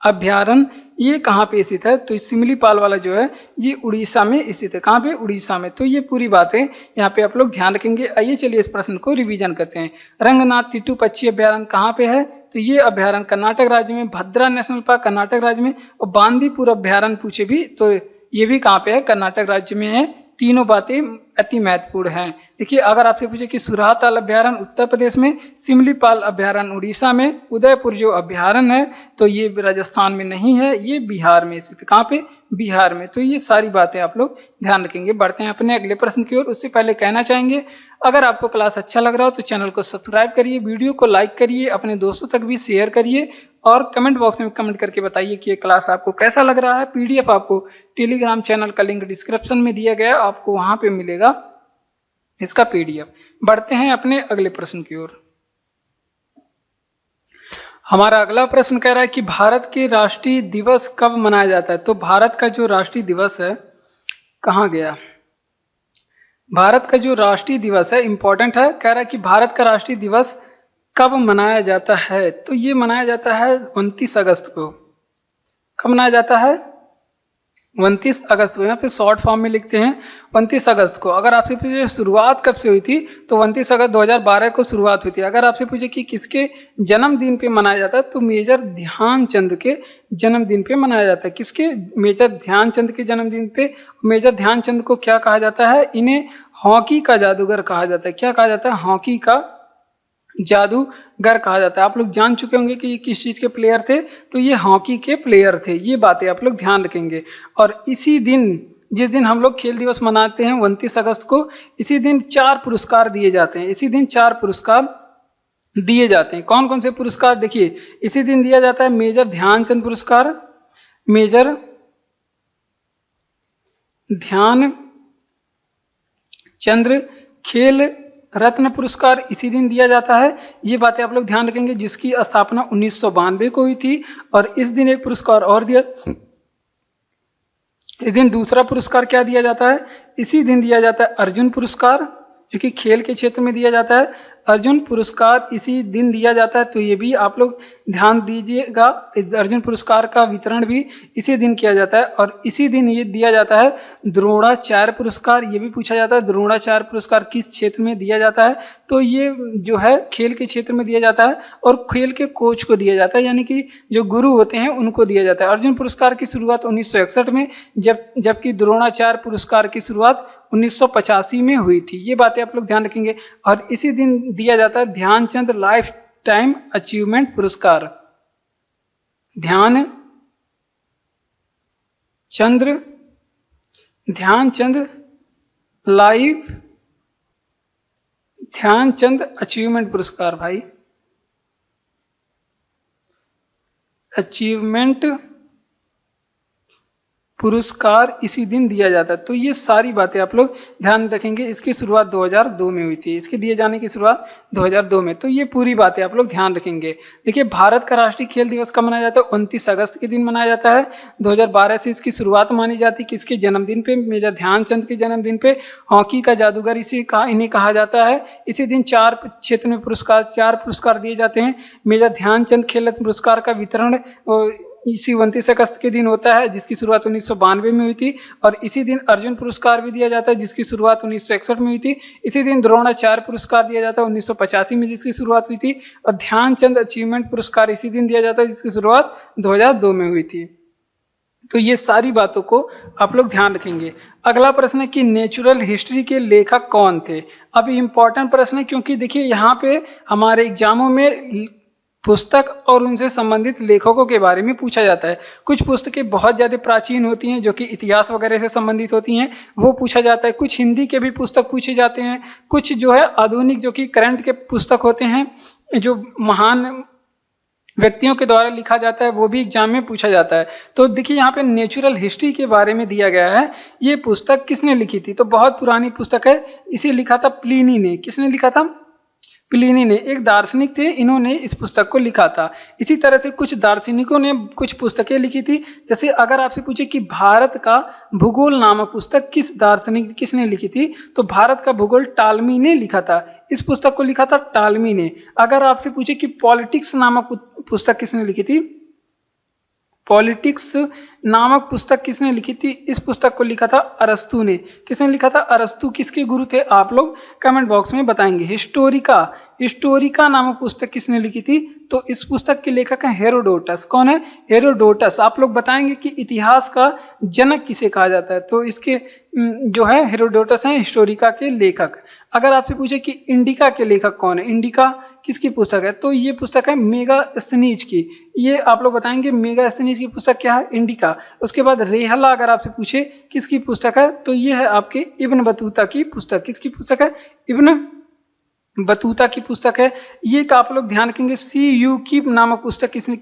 अभ्यारण्य ये कहाँ पे स्थित है, तो सिमलीपाल वाला जो है ये उड़ीसा में स्थित है। कहाँ पे, उड़ीसा में। तो ये पूरी बातें यहाँ पे आप लोग ध्यान रखेंगे। आइए चलिए इस प्रश्न को रिवीजन करते हैं। रंगनाथ थिट्टू पक्षी अभ्यारण्य कहाँ पे है, तो ये अभ्यारण्य कर्नाटक राज्य में, भद्रा नेशनल पार्क कर्नाटक राज्य में, और बांदीपुर अभ्यारण्य पूछे भी तो ये भी कहाँ पे है, कर्नाटक राज्य में है। तीनों बातें अति महत्वपूर्ण हैं। देखिए, अगर आपसे पूछे कि सुरहा ताल अभ्यारण्य उत्तर प्रदेश में, सिमलीपाल अभ्यारण्य उड़ीसा में, उदयपुर जो अभ्यारण्य है तो ये राजस्थान में नहीं है, ये बिहार में स्थित। कहाँ पे, बिहार में। तो ये सारी बातें आप लोग ध्यान रखेंगे। बढ़ते हैं अपने अगले प्रश्न की ओर। उससे पहले कहना चाहेंगे, अगर आपको क्लास अच्छा लग रहा हो तो चैनल को सब्सक्राइब करिए, वीडियो को लाइक करिए, अपने दोस्तों तक भी शेयर करिए, और कमेंट बॉक्स में कमेंट करके बताइए कि ये क्लास आपको कैसा लग रहा है। पीडीएफ आपको टेलीग्राम चैनल का लिंक डिस्क्रिप्शन में दिया गया है, आपको वहां पे मिलेगा इसका पीडीएफ। बढ़ते हैं अपने अगले प्रश्न की ओर। हमारा अगला प्रश्न कह रहा है कि भारत के राष्ट्रीय दिवस कब मनाया जाता है। तो भारत का जो राष्ट्रीय दिवस है, कहाँ गया, भारत का जो राष्ट्रीय दिवस है इंपॉर्टेंट है। कह रहा है कि भारत का राष्ट्रीय दिवस कब मनाया जाता है, तो ये मनाया जाता है 29 अगस्त को। कब मनाया जाता है, 29 अगस्त को। यहाँ पे शॉर्ट फॉर्म में लिखते हैं 29 अगस्त को। अगर आपसे पूछे शुरुआत कब से हुई थी, तो 29 अगस्त 2012 को शुरुआत हुई थी। अगर आपसे पूछे कि किसके जन्मदिन पे मनाया जाता है, तो मेजर ध्यानचंद के जन्मदिन पे मनाया जाता है। किसके, मेजर ध्यानचंद के जन्मदिन पे। मेजर ध्यानचंद को क्या कहा जाता है, इन्हें हॉकी का जादूगर कहा जाता है। क्या कहा जाता है, हॉकी का जादूगर कहा जाता है। आप लोग जान चुके होंगे कि ये किस चीज के प्लेयर थे, तो ये हॉकी के प्लेयर थे। ये बातें आप लोग ध्यान रखेंगे। और इसी दिन, जिस दिन हम लोग खेल दिवस मनाते हैं 29 अगस्त को, इसी दिन 4 पुरस्कार दिए जाते हैं। इसी दिन 4 पुरस्कार दिए जाते हैं। कौन कौन से पुरस्कार, देखिए इसी दिन दिया जाता है मेजर ध्यानचंद पुरस्कार, मेजर ध्यानचंद खेल रत्न पुरस्कार इसी दिन दिया जाता है। ये बातें आप लोग ध्यान रखेंगे, जिसकी स्थापना 1992 को हुई थी। और इस दिन एक पुरस्कार और दिया, इस दिन दूसरा पुरस्कार क्या दिया जाता है, इसी दिन दिया जाता है अर्जुन पुरस्कार। जो कि खेल के क्षेत्र में दिया जाता है। अर्जुन पुरस्कार इसी दिन दिया जाता है, तो ये भी आप लोग ध्यान दीजिएगा। अर्जुन पुरस्कार का वितरण भी इसी दिन किया जाता है और इसी दिन ये दिया जाता है। द्रोणाचार्य पुरस्कार, ये भी पूछा जाता है द्रोणाचार्य पुरस्कार किस क्षेत्र में दिया जाता है, तो ये जो है खेल के क्षेत्र में दिया जाता है और खेल के कोच को दिया जाता है, यानी कि जो गुरु होते हैं उनको दिया जाता है। अर्जुन पुरस्कार की शुरुआत 1961 में, जबकि द्रोणाचार्य पुरस्कार की शुरुआत 1985 में हुई थी। ये बातें आप लोग ध्यान रखेंगे। और इसी दिन दिया जाता है ध्यानचंद लाइफ टाइम अचीवमेंट पुरस्कार। ध्यानचंद अचीवमेंट पुरस्कार भाई, अचीवमेंट पुरस्कार इसी दिन दिया जाता है। तो ये सारी बातें आप लोग ध्यान रखेंगे। इसकी शुरुआत 2002 में हुई थी, इसके दिए जाने की शुरुआत 2002 में। तो ये पूरी बातें आप लोग ध्यान रखेंगे। देखिए, भारत का राष्ट्रीय खेल दिवस कब मनाया जाता है? 29 अगस्त के दिन मनाया जाता है। 2012 से इसकी शुरुआत मानी जाती है। किसके जन्मदिन पे? मेजर ध्यानचंद के जन्मदिन पे। हॉकी का जादूगर इन्हें कहा जाता है। इसी दिन 4 क्षेत्र में चार पुरस्कार दिए जाते हैं। मेजर ध्यानचंद खेल रत्न पुरस्कार का वितरण इसी 29 अगस्त के दिन होता है, जिसकी शुरुआत 1992 में हुई थी। और इसी दिन अर्जुन पुरस्कार भी दिया जाता है, जिसकी शुरुआत 1961 में हुई थी। इसी दिन द्रोणाचार्य पुरस्कार दिया जाता है 1985 में, जिसकी शुरुआत हुई थी। और ध्यानचंद अचीवमेंट पुरस्कार इसी दिन दिया जाता है, जिसकी शुरुआत 2002 में हुई थी। तो ये सारी बातों को आप लोग ध्यान रखेंगे। अगला प्रश्न है कि नेचुरल हिस्ट्री के लेखक कौन थे? अब इम्पॉर्टेंट प्रश्न है, क्योंकि देखिए यहाँ पे हमारे एग्जामों में पुस्तक और उनसे संबंधित लेखकों के बारे में पूछा जाता है। कुछ पुस्तकें बहुत ज़्यादा प्राचीन होती हैं, जो कि इतिहास वगैरह से संबंधित होती हैं, वो पूछा जाता है। कुछ हिंदी के भी पुस्तक पूछे जाते हैं। कुछ जो है आधुनिक, जो कि करंट के पुस्तक होते हैं, जो महान व्यक्तियों के द्वारा लिखा जाता है, वो भी एग्जाम में पूछा जाता है। तो देखिए यहाँ पे नेचुरल हिस्ट्री के बारे में दिया गया है। ये पुस्तक किसने लिखी थी? तो बहुत पुरानी पुस्तक है। इसे लिखा था प्लिनी ने। किसने लिखा था? प्लिनी ने, एक दार्शनिक थे, इन्होंने इस पुस्तक को लिखा था। इसी तरह से कुछ दार्शनिकों ने कुछ पुस्तकें लिखी थी। जैसे अगर आपसे पूछे कि भारत का भूगोल नामक पुस्तक किसने लिखी थी, तो भारत का भूगोल टालमी ने लिखा था। इस पुस्तक को लिखा था टालमी ने। अगर आपसे पूछे कि पॉलिटिक्स नामक पुस्तक किसने लिखी थी, पॉलिटिक्स नामक पुस्तक किसने लिखी थी, इस पुस्तक को लिखा था अरस्तु ने। किसने लिखा था? अरस्तु। किसके गुरु थे? आप लोग कमेंट बॉक्स में बताएंगे। हिस्टोरिका नामक पुस्तक किसने लिखी थी? तो इस पुस्तक के लेखक हैं हेरोडोटस। कौन है? हेरोडोटस। आप लोग बताएंगे कि इतिहास का जनक किसे कहा जाता है, तो इसके जो है हेरोडोटस हैं हिस्टोरिका के लेखक। अगर आपसे पूछे कि इंडिका के लेखक कौन है, इंडिका किसकी पुस्तक है, तो ये पुस्तक है मेगास्थनीज की। ये आप लोग बताएंगे मेगास्थनीज की पुस्तक क्या है? इंडिका। उसके बाद रेहला अगर आपसे पूछे किसकी पुस्तक है, तो ये है आपके इब्न बतूता की पुस्तक। किसकी पुस्तक है? इब्न बतूता की पुस्तक है। ये का आप लोग ध्यान रखेंगे। CU की नामक पुस्तक किसने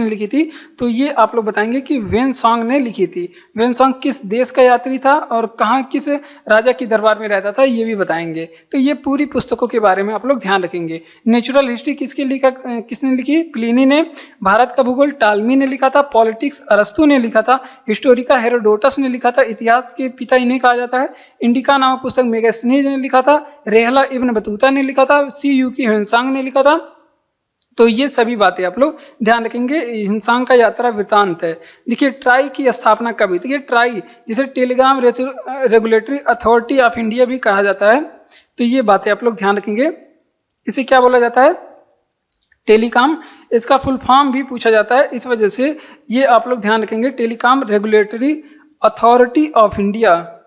लिखी थी, तो ये आप लोग बताएंगे कि वेनसोंग ने लिखी थी। वेनसोंग किस देश का यात्री था और कहाँ किस राजा की दरबार में रहता था, ये भी बताएंगे। तो ये पूरी पुस्तकों के बारे में आप लोग ध्यान रखेंगे। नेचुरल हिस्ट्री किसने लिखी? प्लिनी ने। भारत का भूगोल टालमी ने लिखा था। पॉलिटिक्स अरस्तु ने लिखा था। हिस्टोरिका हेरोडोटस ने लिखा था। इतिहास के पिता इन्हें कहा जाता है। इंडिका नामक पुस्तक मेगास्थनीज ने लिखा था। रेहला इब्न बतूता ने लिखा था। CU की ह्वेनसांग ने लिखा था। तो ये सभी बातें आप लोग ध्यान रखेंगे। ह्वेनसांग का यात्रा वृत्तांत है। देखिए, ट्राई की स्थापना कब हुई? देखिए, ट्राई जिसे Telegram regulatory authority of India भी कहा जाता है। तो ये बातें आप लोग ध्यान रखेंगे। इसे क्या बोला जाता है? टेलीकॉम। इसका फुल फॉर्म भी पूछा जाता है, इस वजह से ये आप लोग ध्यान रखेंगे। Telecom regulatory authority of India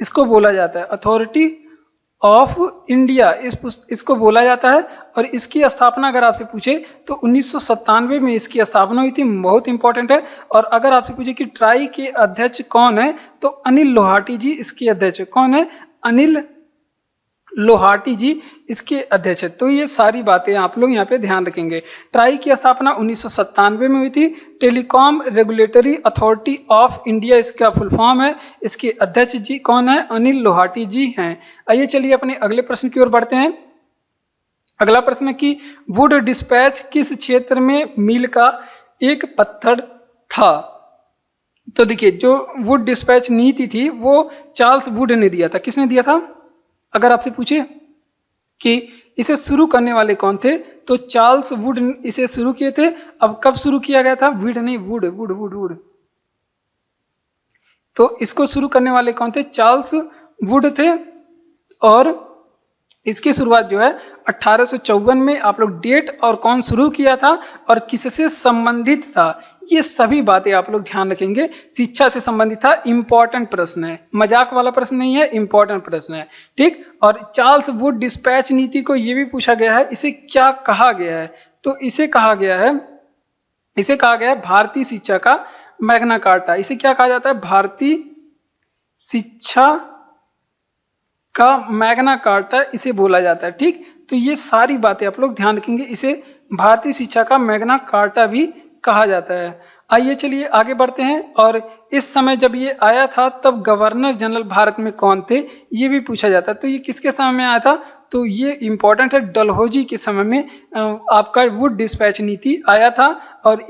इसको बोला जाता है। अथॉरिटी ऑफ इंडिया इसको बोला जाता है। और इसकी स्थापना अगर आपसे पूछे तो 1997 में इसकी स्थापना हुई थी। बहुत इंपॉर्टेंट है। और अगर आपसे पूछे कि ट्राई के अध्यक्ष कौन है, तो अनिल लोहाटी जी इसके अध्यक्ष। कौन है? अनिल लोहाटी जी इसके अध्यक्ष है। तो ये सारी बातें आप लोग यहाँ पे ध्यान रखेंगे। ट्राई की स्थापना 1997 में हुई थी। Telecom regulatory authority of India इसका फुल फॉर्म है। इसके अध्यक्ष जी कौन है? अनिल लोहाटी जी हैं। आइए चलिए अपने अगले प्रश्न की ओर बढ़ते हैं। अगला प्रश्न है कि वुड डिस्पैच किस क्षेत्र में मील का एक पत्थर था? तो देखिए, जो वुड डिस्पैच नीति थी वो चार्ल्स वुड ने दिया था। किसने दिया था? अगर आपसे पूछे कि इसे शुरू करने वाले कौन थे, तो चार्ल्स वुड इसे शुरू किए थे। अब कब शुरू किया गया था? विड नहीं, वुड वुड वुड वुड। तो इसको शुरू करने वाले कौन थे? चार्ल्स वुड थे। और इसकी शुरुआत जो है 1854 में। आप लोग डेट और कौन शुरू किया था और किससे संबंधित था, ये सभी बातें आप लोग ध्यान रखेंगे। शिक्षा से संबंधित था, इंपॉर्टेंट प्रश्न है, मजाक वाला प्रश्न नहीं है, इंपॉर्टेंट प्रश्न है, ठीक। और चार्ल्स वुड डिस्पैच नीति को ये भी पूछा गया है, इसे क्या कहा गया है? तो इसे कहा गया है भारतीय शिक्षा का मैग्ना कार्टा। इसे क्या कहा जाता है? भारतीय शिक्षा का मैग्ना कार्टा इसे बोला जाता है, ठीक। तो ये सारी बातें आप लोग ध्यान रखेंगे, इसे भारतीय शिक्षा का मैग्ना कार्टा भी कहा जाता है। आइए चलिए आगे बढ़ते हैं। और इस समय जब ये आया था तब गवर्नर जनरल भारत में कौन थे, ये भी पूछा जाता है। तो ये किसके समय में आया था? तो ये इंपॉर्टेंट है, डलहौजी के समय में आपका वुड डिस्पैच नीति आया था। और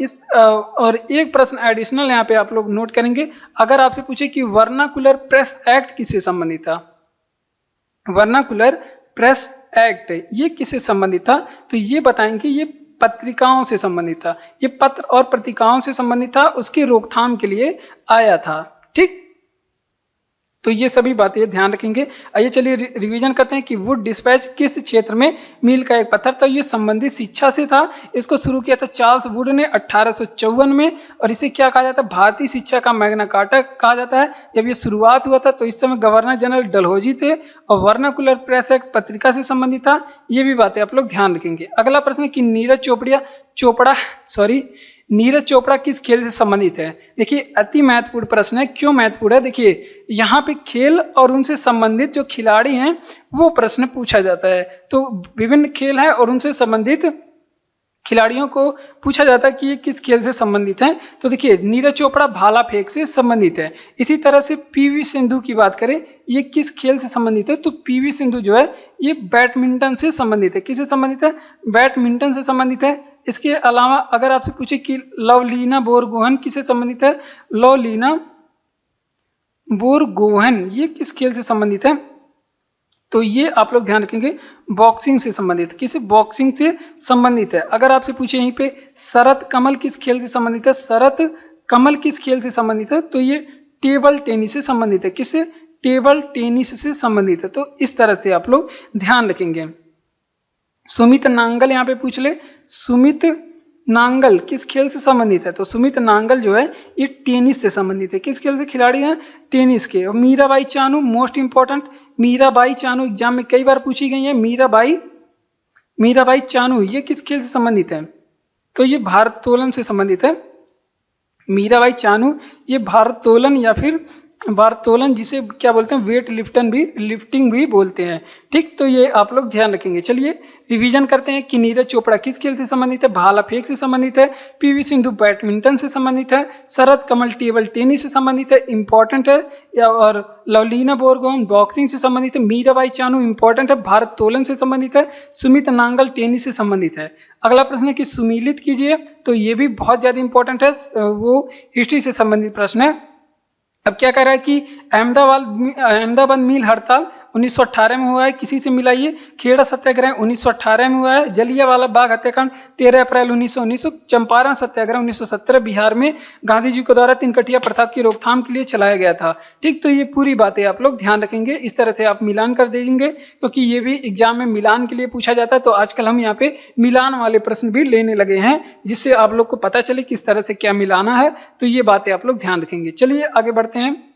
एक प्रश्न एडिशनल यहाँ पे आप लोग नोट करेंगे, अगर आपसे पूछे कि वर्नाकुलर प्रेस एक्ट किससे संबंधित था, वर्नाकुलर प्रेस एक्ट ये किससे संबंधित था, तो ये बताएंगे ये पत्रिकाओं से संबंधित था, ये पत्र और पत्रिकाओं से संबंधित था, उसकी रोकथाम के लिए आया था, ठीक। तो ये सभी बातें ध्यान रखेंगे। आइए चलिए रिवीजन करते हैं कि वुड डिस्पैच किस क्षेत्र में मील का एक पत्थर था। ये संबंधित शिक्षा से था। इसको शुरू किया था चार्ल्स वुड ने 1854 में। और इसे क्या कहा जाता है? भारतीय शिक्षा का मैग्ना कार्टा कहा जाता है। जब ये शुरुआत हुआ था तो इस समय गवर्नर जनरल डलहौजी थे। और वर्नाकुलर प्रेस एक्ट पत्रिका से संबंधित था। ये भी बातें आप लोग ध्यान रखेंगे। अगला प्रश्न है कि नीरज चोपड़ा किस खेल से संबंधित है? देखिए अति महत्वपूर्ण प्रश्न है। क्यों महत्वपूर्ण है? देखिए यहाँ पे खेल और उनसे संबंधित जो खिलाड़ी हैं वो प्रश्न पूछा जाता है। तो विभिन्न खेल हैं और उनसे संबंधित खिलाड़ियों को पूछा जाता है कि ये किस खेल से संबंधित हैं। तो देखिए नीरज चोपड़ा भाला फेंक से संबंधित है। इसी तरह से पीवी सिंधु की बात करें, ये किस खेल से संबंधित है? तो पीवी सिंधु जो है ये बैडमिंटन से संबंधित है। किससे संबंधित है? बैडमिंटन से संबंधित है। इसके अलावा अगर आपसे पूछे कि लवलीना बोरगोहन किससे संबंधित है? लवलीना बोरगोहन ये किस खेल से संबंधित है? तो ये आप लोग ध्यान रखेंगे, बॉक्सिंग से संबंधित। किस? बॉक्सिंग से संबंधित है। अगर आपसे पूछे यहीं पे शरत कमल किस खेल से संबंधित है? शरत कमल किस खेल से संबंधित है? तो ये टेबल टेनिस से संबंधित है। किससे? टेबल टेनिस से संबंधित है। तो इस तरह से आप लोग ध्यान रखेंगे। सुमित नांगल यहाँ पे पूछ ले, सुमित नांगल किस खेल से संबंधित है? तो सुमित नांगल जो है ये टेनिस से संबंधित है। किस खेल से खिलाड़ी हैं? टेनिस के। और Mirabai Chanu most important, Mirabai Chanu exam में कई बार पूछी गई है। मीराबाई चानू ये किस खेल से संबंधित है? तो ये भारोत्तोलन से संबंधित है। मीराबाई चानू ये भारोत्तोलन या फिर भारोत्तोलन जिसे क्या बोलते हैं, वेट लिफ्टिंग भी बोलते हैं, ठीक। तो ये आप लोग ध्यान रखेंगे। चलिए रिवीजन करते हैं कि नीरज चोपड़ा किस खेल से संबंधित है? भाला फेंक से संबंधित है। पीवी सिंधु बैडमिंटन से संबंधित है। शरत कमल टेबल टेनिस से संबंधित है, इंपॉर्टेंट है। और लवलीना बोरगोहन बॉक्सिंग से संबंधित है। मीराबाई चानू इंपॉर्टेंट है, भारोत्तोलन से संबंधित है। सुमित नांगल टेनिस से संबंधित है। अगला प्रश्न है कि सुमीलित कीजिए, तो ये भी बहुत ज्यादा इंपॉर्टेंट है, वो हिस्ट्री से संबंधित प्रश्न है। अब क्या कह रहा है कि अहमदाबाद मिल हड़ताल 1918 में हुआ है, किसी से मिलाइए। खेड़ा सत्याग्रह 1918 में हुआ है। जलियांवाला बाग हत्याकांड 13 अप्रैल 1919। चंपारण सत्याग्रह 1917 बिहार में गांधी जी के द्वारा तीनकटिया प्रथा की रोकथाम के लिए चलाया गया था, ठीक। तो ये पूरी बातें आप लोग ध्यान रखेंगे। इस तरह से आप मिलान कर देंगे क्योंकि ये भी एग्जाम में मिलान के लिए पूछा जाता है। तो आजकल हम यहाँ पे मिलान वाले प्रश्न भी लेने लगे हैं, जिससे आप लोग को पता चले किस तरह से क्या मिलाना है। तो ये बातें आप लोग ध्यान रखेंगे। चलिए आगे बढ़ते हैं।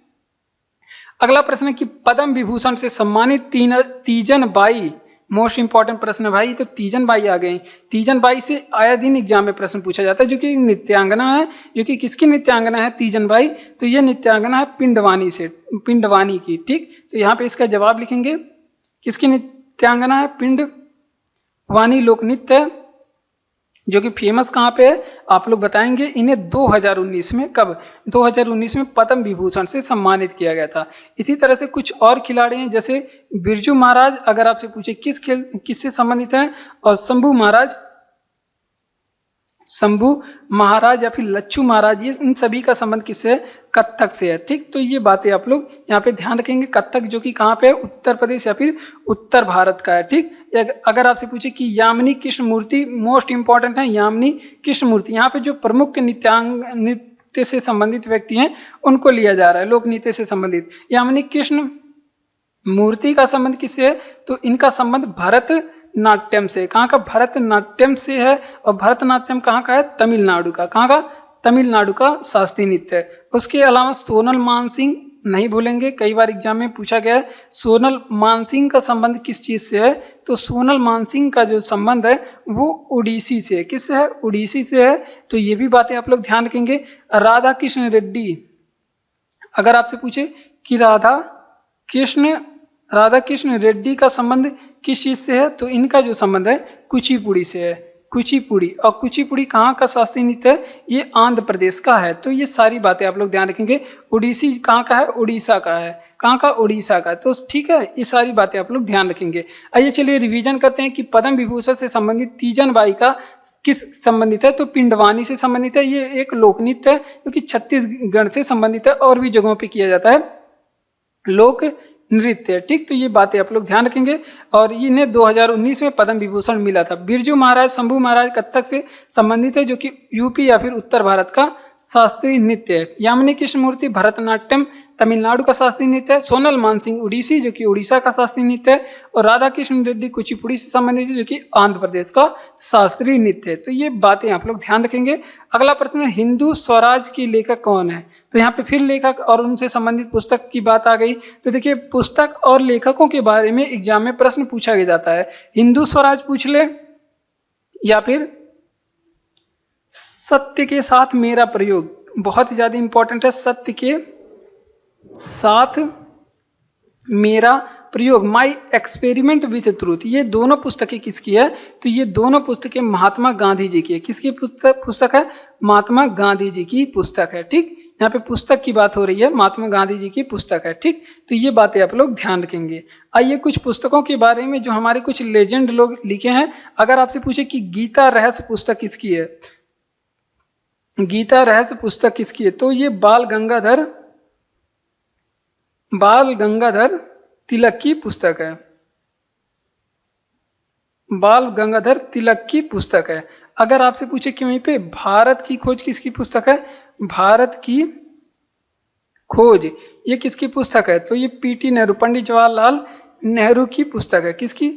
अगला प्रश्न है कि पद्म विभूषण से सम्मानित तीजन बाई, मोस्ट इंपॉर्टेंट प्रश्न है भाई। तो तीजन बाई आ गए। तीजन बाई से आया दिन एग्जाम में प्रश्न पूछा जाता है, जो कि नृत्यांगना है। जो कि किसकी नृत्यांगना है? तीजन बाई। तो ये नृत्यांगना है पिंडवानी की, ठीक। तो यहाँ पे इसका जवाब लिखेंगे, किसकी नृत्यांगना है? पिंडवानी लोक नृत्य है, जो कि फेमस कहाँ पे है आप लोग बताएंगे। इन्हें 2019 में, कब? 2019 में पद्म विभूषण से सम्मानित किया गया था। इसी तरह से कुछ और खिलाड़ी हैं, जैसे बिरजू महाराज, अगर आपसे पूछे किससे संबंधित हैं, और शंभू महाराज शंभू महाराज या फिर लच्छू महाराज, ये इन सभी का संबंध किससे है? कत्थक से है। ठीक, तो ये बातें आप लोग यहाँ पे ध्यान रखेंगे। कत्थक जो कि कहाँ पे है? उत्तर प्रदेश या फिर उत्तर भारत का है। ठीक, अगर आपसे पूछे कि यामिनी कृष्ण मूर्ति, मोस्ट इंपॉर्टेंट है यामिनी कृष्ण मूर्ति, यहाँ पे जो प्रमुख नृत्य से संबंधित व्यक्ति हैं उनको लिया जा रहा है, लोक नृत्य से संबंधित। यामिनी कृष्ण मूर्ति का संबंध किससे है? तो इनका संबंध भरतनाट्यम से। कहाँ का? भरतनाट्यम से है। और भरतनाट्यम कहाँ का है? तमिलनाडु का। कहाँ का? तमिलनाडु का शास्त्रीय नृत्य है। उसके अलावा सोनल मानसिंह नहीं भूलेंगे, कई बार एग्जाम में पूछा गया है। सोनल मानसिंह का संबंध किस चीज से है? तो सोनल मानसिंह का जो संबंध है वो उड़ीसी से है। किससे है? उड़ीसी से है। तो ये भी बातें आप लोग ध्यान रखेंगे। राधा कृष्ण रेड्डी, अगर आपसे पूछे कि राधा कृष्ण रेड्डी का संबंध किस चीज से है? तो इनका जो संबंध है कुचिपुड़ी से है। कुचिपुड़ी, और कुचिपुड़ी कहाँ का शास्त्रीय नृत्य है? ये आंध्र प्रदेश का है। तो ये सारी बातें आप लोग ध्यान रखेंगे। उड़ीसी कहाँ का है? उड़ीसा का है। कहाँ का? उड़ीसा का। तो ठीक है, ये सारी बातें आप लोग ध्यान रखेंगे। आइए चलिए रिवीजन करते हैं कि पद्म विभूषण से संबंधित तीजन बाई का किस संबंधित है? तो पिंडवानी से संबंधित है। ये एक लोक नृत्य है जो कि छत्तीसगढ़ से संबंधित है और भी जगहों पर किया जाता है लोक नृत्य। ठीक, तो ये बातें आप लोग ध्यान रखेंगे। और इन्हें 2019 में पद्म विभूषण मिला था। बिरजू महाराज, शंभू महाराज कत्थक से संबंधित है जो कि यूपी या फिर उत्तर भारत का शास्त्रीय नृत्य है। यामिनी कृष्ण मूर्ति भरतनाट्यम तमिलनाडु का शास्त्रीय नृत्य है। सोनल मानसिंह उड़ीसी जो कि उड़ीसा का शास्त्रीय नृत्य है। और राधा कृष्ण रेड्डी कुचिपुड़ी से संबंधित है जो कि आंध्र प्रदेश का शास्त्रीय नृत्य है। तो ये बातें आप लोग ध्यान रखेंगे। अगला प्रश्न है, हिंदू स्वराज की लेखक कौन है? तो यहाँ पे फिर लेखक और उनसे संबंधित पुस्तक की बात आ गई। तो देखिए, पुस्तक और लेखकों के बारे में एग्जाम में प्रश्न पूछा जाता है। हिंदू स्वराज पूछ ले या फिर सत्य के साथ मेरा प्रयोग, बहुत ही ज्यादा इंपॉर्टेंट है। सत्य के साथ मेरा प्रयोग, माई एक्सपेरिमेंट विथ ट्रूथ, ये दोनों पुस्तकें किसकी है? तो ये दोनों पुस्तकें महात्मा गांधी जी की है। किसकी पुस्तक है? महात्मा गांधी जी की पुस्तक है। ठीक, यहाँ पे पुस्तक की बात हो रही है, महात्मा गांधी जी की पुस्तक है। ठीक, तो ये बातें आप लोग ध्यान रखेंगे। आइए कुछ पुस्तकों के बारे में जो हमारे कुछ लेजेंड लोग लिखे हैं। अगर आपसे पूछे कि गीता रहस्य पुस्तक किसकी है? गीता रहस्य पुस्तक किसकी है? तो ये बाल गंगाधर तिलक की पुस्तक है। बाल गंगाधर तिलक की पुस्तक है। अगर आपसे पूछे कि वहीं पे भारत की खोज किसकी पुस्तक है? भारत की खोज ये किसकी पुस्तक है? तो ये पीटी नेहरू, पंडित जवाहरलाल नेहरू की पुस्तक है। किसकी?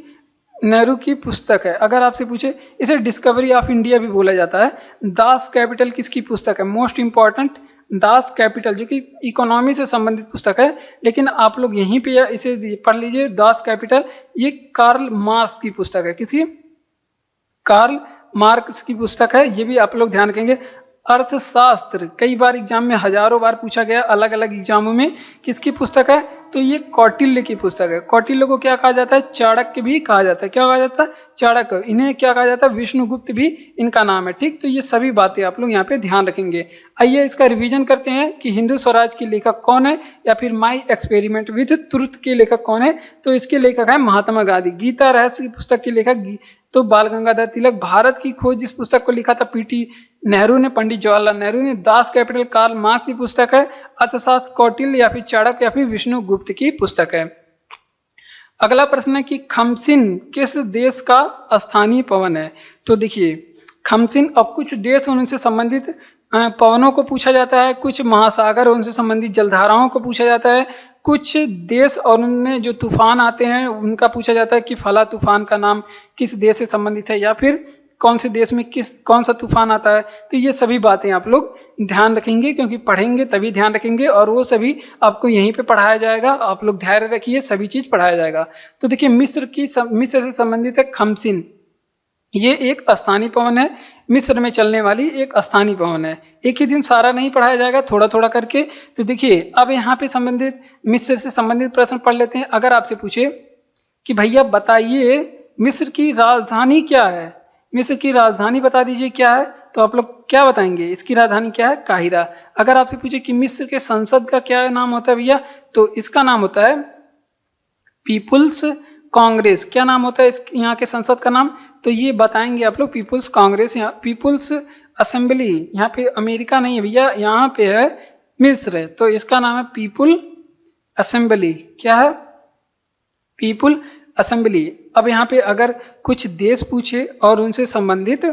नेहरू की पुस्तक है। अगर आपसे पूछे, इसे डिस्कवरी ऑफ इंडिया भी बोला जाता है। दास कैपिटल किसकी पुस्तक है? मोस्ट इंपॉर्टेंट, दास कैपिटल जो कि इकोनॉमी से संबंधित पुस्तक है, लेकिन आप लोग यहीं पे इसे पढ़ लीजिए। दास कैपिटल ये कार्ल मार्क्स की पुस्तक है। किसकी? कार्ल मार्क्स की पुस्तक है। ये भी आप लोग ध्यान रखेंगे। अर्थशास्त्र कई बार एग्जाम में हजारों बार पूछा गया, अलग अलग एग्जामों में। किसकी पुस्तक है? तो ये कौटिल्य की पुस्तक है। कौटिल्य को क्या कहा जाता है? चाणक्य भी कहा जाता है। क्या कहा जाता है? चाणक्य। इन्हें क्या कहा जाता है? विष्णुगुप्त भी इनका नाम है। ठीक, तो ये सभी बातें आप लोग यहाँ पे ध्यान रखेंगे। आइए इसका रिवीजन करते हैं कि हिंदू स्वराज की लेखक कौन है या फिर माई एक्सपेरिमेंट विथ ट्रुथ के लेखक कौन है? तो इसके लेखक है महात्मा गांधी। गीता रहस्य की पुस्तक के लेखक तो बाल गंगाधर तिलक। भारत की खोज जिस पुस्तक को लिखा था पीटी नेहरू ने, पंडित जवाहरलाल नेहरू ने। दास कैपिटल कार्ल मार्क्स की पुस्तक है। अर्थशास्त्र कौटिल्य या फिर चाणक्य या फिर विष्णुगुप्त की पुस्तक है। अगला प्रश्न है कि खमसिन किस देश का स्थानीय पवन है? तो देखिए, खमसिन और कुछ देश उनसे संबंधित पवनों को पूछा जाता है, कुछ महासागर उनसे संबंधित जलधाराओं को पूछा जाता है, कुछ देश और उनमें जो तूफान आते हैं उनका पूछा जाता है कि फला तूफान का नाम किस देश से संबंधित है, या फिर कौन से देश में कौन सा तूफान आता है। तो ये सभी बातें आप लोग ध्यान रखेंगे, क्योंकि पढ़ेंगे तभी ध्यान रखेंगे, और वो सभी आपको यहीं पे पढ़ाया जाएगा। आप लोग धैर्य रखिए, सभी चीज पढ़ाया जाएगा। तो देखिए, मिस्र से संबंधित है खमसिन। ये एक स्थानीय पवन है, मिस्र में चलने वाली एक स्थानीय पवन है। एक ही दिन सारा नहीं पढ़ाया जाएगा, थोड़ा थोड़ा करके। तो देखिए, अब यहाँ पे संबंधित मिस्र से संबंधित प्रश्न पढ़ लेते हैं। अगर आपसे पूछे कि भैया बताइए मिस्र की राजधानी क्या है, मिस्र की राजधानी बता दीजिए क्या है, तो आप लोग क्या बताएंगे? इसकी राजधानी क्या है? काहिरा। अगर आपसे पूछे कि मिस्र के संसद का क्या नाम होता है भैया, तो इसका नाम होता है पीपुल्स कांग्रेस। क्या नाम होता है यहाँ के संसद का नाम? तो ये बताएंगे आप लोग, पीपुल्स कांग्रेस या पीपुल्स असेंबली, यहाँ पे अमेरिका नहीं है भैया, यहाँ पे है मिस्र, तो इसका नाम है पीपुल असेंबली। क्या है? People assembly. अब यहाँ पे अगर कुछ देश पूछे और उनसे संबंधित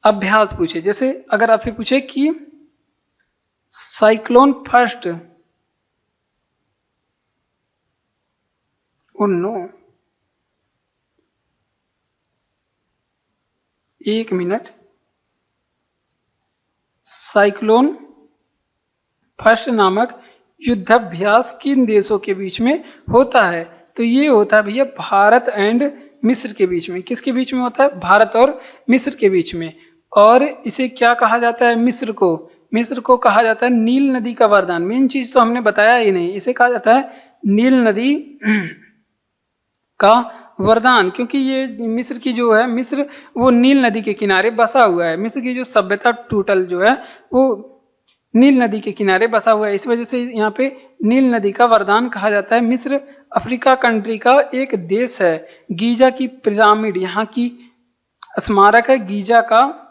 अभ्यास पूछे, जैसे अगर आपसे पूछे कि साइक्लोन फर्स्ट उन्नो, एक मिनट, साइक्लोन फर्स्ट नामक युद्धाभ्यास किन देशों के बीच में होता है? तो ये होता है भैया भारत एंड मिस्र के बीच में। किसके बीच में होता है? भारत और मिस्र के बीच में। और इसे क्या कहा जाता है? मिस्र को कहा जाता है नील नदी का वरदान। मेन चीज तो हमने बताया ही नहीं, इसे कहा जाता है नील नदी का वरदान, क्योंकि ये मिस्र की जो है, मिस्र वो नील नदी के किनारे बसा हुआ है। मिस्र की जो सभ्यता टोटल जो है वो नील नदी के किनारे बसा हुआ है, इस वजह से यहाँ पे नील नदी का वरदान कहा जाता है। मिस्र अफ्रीका कंट्री का एक देश है। गीजा की पिरामिड यहाँ की स्मारक है, गीजा का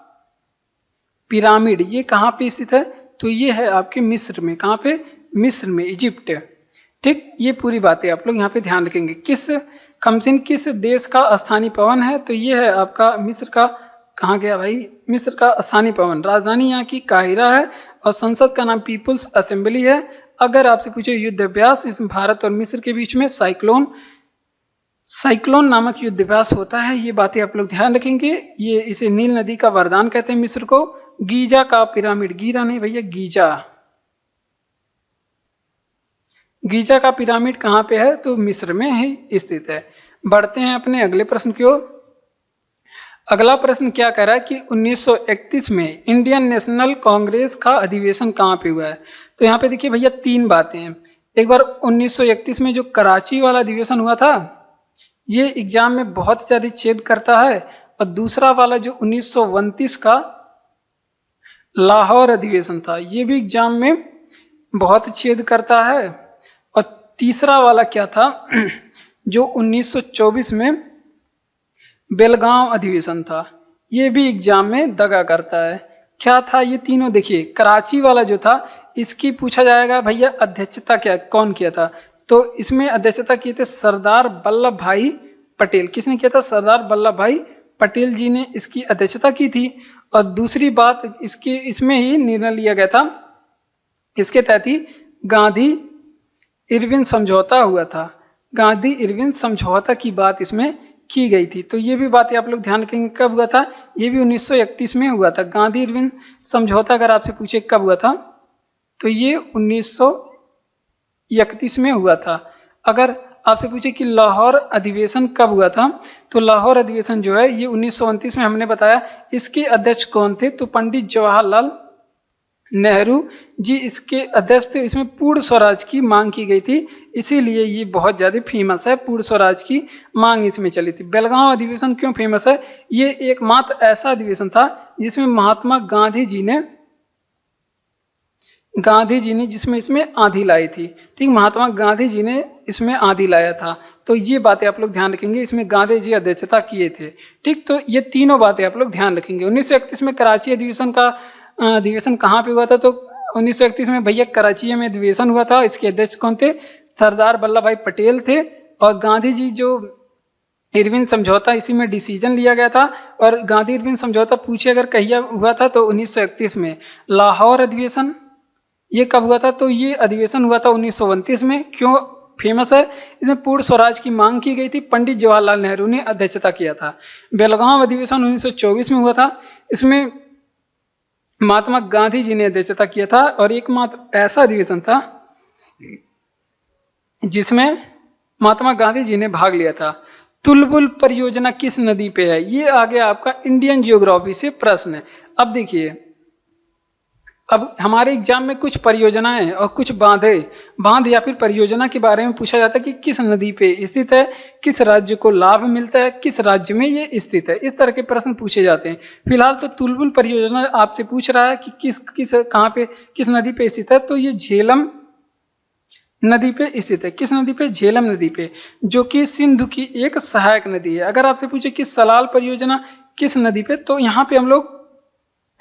पिरामिड, ये कहाँ पे स्थित है? तो ये है आपके मिस्र में। कहाँ पे? मिस्र में, इजिप्ट। ठीक, ये पूरी बातें आप लोग यहाँ पे ध्यान रखेंगे। खमसिन किस देश का स्थानीय पवन है? तो ये है आपका मिस्र का, कहाँ गया भाई, मिस्र का स्थानीय पवन। राजधानी यहाँ की काहिरा है और संसद का नाम पीपुल्स असेंबली है। अगर आपसे पूछे युद्ध अभ्यास, इसमें भारत और मिस्र के बीच में साइक्लोन नामक युद्ध अभ्यास होता है। ये बातें आप लोग ध्यान रखेंगे। ये इसे नील नदी का वरदान कहते हैं मिस्र को। गीजा का पिरामिड, गीरा नहीं भैया, गीजा का पिरामिड कहाँ पे है? तो मिस्र में ही स्थित है। बढ़ते हैं अपने अगले प्रश्न की ओर। अगला प्रश्न क्या कह रहा है कि 1931 में इंडियन नेशनल कांग्रेस का अधिवेशन कहाँ पे हुआ है? तो यहाँ पे देखिए भैया तीन बातें हैं। एक बार 1931 में जो कराची वाला अधिवेशन हुआ था, ये एग्जाम में बहुत ज्यादा छेद करता है। और दूसरा वाला जो 1929 का लाहौर अधिवेशन था, ये भी एग्जाम में बहुत छेद करता है। और तीसरा वाला क्या था जो 1924 में बेलगांव अधिवेशन था, ये भी एग्जाम में दगा करता है। क्या था ये तीनों? देखिए कराची वाला जो था, इसकी पूछा जाएगा भैया अध्यक्षता क्या कौन किया था? तो इसमें अध्यक्षता किए थे सरदार वल्लभ भाई पटेल। किसने किया था? सरदार वल्लभ भाई पटेल जी ने इसकी अध्यक्षता की थी। और दूसरी बात, इसमें ही निर्णय लिया गया था, इसके तहत ही गांधी इरविन समझौता हुआ था। गांधी इरविन समझौता की बात इसमें की गई थी। तो ये भी बातें आप लोग ध्यान रखेंगे। कब हुआ था? ये भी 1931 में हुआ था। गांधी इरविन समझौता अगर आपसे पूछे कब हुआ था, तो ये 1931 में हुआ था। अगर आपसे पूछे कि लाहौर अधिवेशन कब हुआ था, तो लाहौर अधिवेशन जो है ये 1929 में हमने बताया। इसके अध्यक्ष कौन थे? तो पंडित जवाहरलाल नेहरू जी इसके अध्यक्ष थे। इसमें पूर्ण स्वराज की मांग की गई थी, इसीलिए ये बहुत ज़्यादा फेमस है। पूर्ण स्वराज की मांग इसमें चली थी। बेलगांव अधिवेशन क्यों फेमस है? ये एकमात्र ऐसा अधिवेशन था जिसमें महात्मा गांधी जी ने जिसमें इसमें आंधी लाई थी। ठीक, महात्मा गांधी जी ने इसमें आंधी लाया था। तो ये बातें आप लोग ध्यान रखेंगे, इसमें गांधी जी अध्यक्षता किए थे। ठीक, तो ये तीनों बातें आप लोग ध्यान रखेंगे। 1931 में कराची अधिवेशन का अधिवेशन कहाँ पे हुआ था? तो 1931 में भैया कराची में अधिवेशन हुआ था। इसके अध्यक्ष कौन थे? सरदार वल्लभ भाई पटेल थे। और गांधी जी जो इरविन समझौता, इसी में डिसीजन लिया गया था। और गांधी इरविन समझौता पूछे अगर कहिया हुआ था, तो 1931 में। लाहौर अधिवेशन ये कब हुआ था? तो ये अधिवेशन हुआ था 1929 में। क्यों फेमस है? इसमें पूर्ण स्वराज की मांग की गई थी। पंडित जवाहरलाल नेहरू ने अध्यक्षता किया था। बेलगांव अधिवेशन 1924 में हुआ था। इसमें महात्मा गांधी जी ने अध्यक्षता किया था। और एकमात्र ऐसा अधिवेशन था जिसमें महात्मा गांधी जी ने भाग लिया था। तुलबुल परियोजना किस नदी पे है? ये आ गया आपका इंडियन जियोग्राफी से प्रश्न। अब देखिए, अब हमारे एग्जाम में कुछ परियोजनाएं और कुछ बांध या फिर परियोजना के बारे में पूछा जाता है कि किस नदी पे स्थित है, किस राज्य को लाभ मिलता है, किस राज्य में ये स्थित है। इस तरह के प्रश्न पूछे जाते हैं। फिलहाल तो तुलबुल परियोजना आपसे पूछ रहा है कि किस नदी पे स्थित है। तो ये झेलम नदी पे स्थित है। किस नदी पे? झेलम नदी पे, जो कि सिंधु की एक सहायक नदी है। अगर आपसे पूछे कि सलाल परियोजना किस नदी पे, तो यहाँ पे हम लोग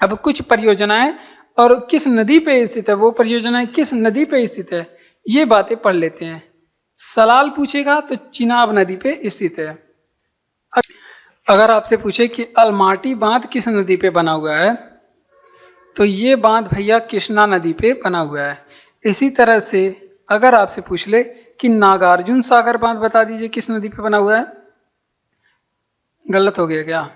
अब कुछ परियोजनाएं और किस नदी पे स्थित है, वो परियोजनाएं किस नदी पे स्थित है, ये बातें पढ़ लेते हैं। सलाल पूछेगा तो चिनाब नदी पे स्थित है। अगर आपसे पूछे कि अलमाटी बांध किस नदी पे बना हुआ है, तो ये बांध भैया कृष्णा नदी पे बना हुआ है। इसी तरह से अगर आपसे पूछ ले कि नागार्जुन सागर बांध बता दीजिए किस नदी पे बना हुआ है, गलत हो गया क्या?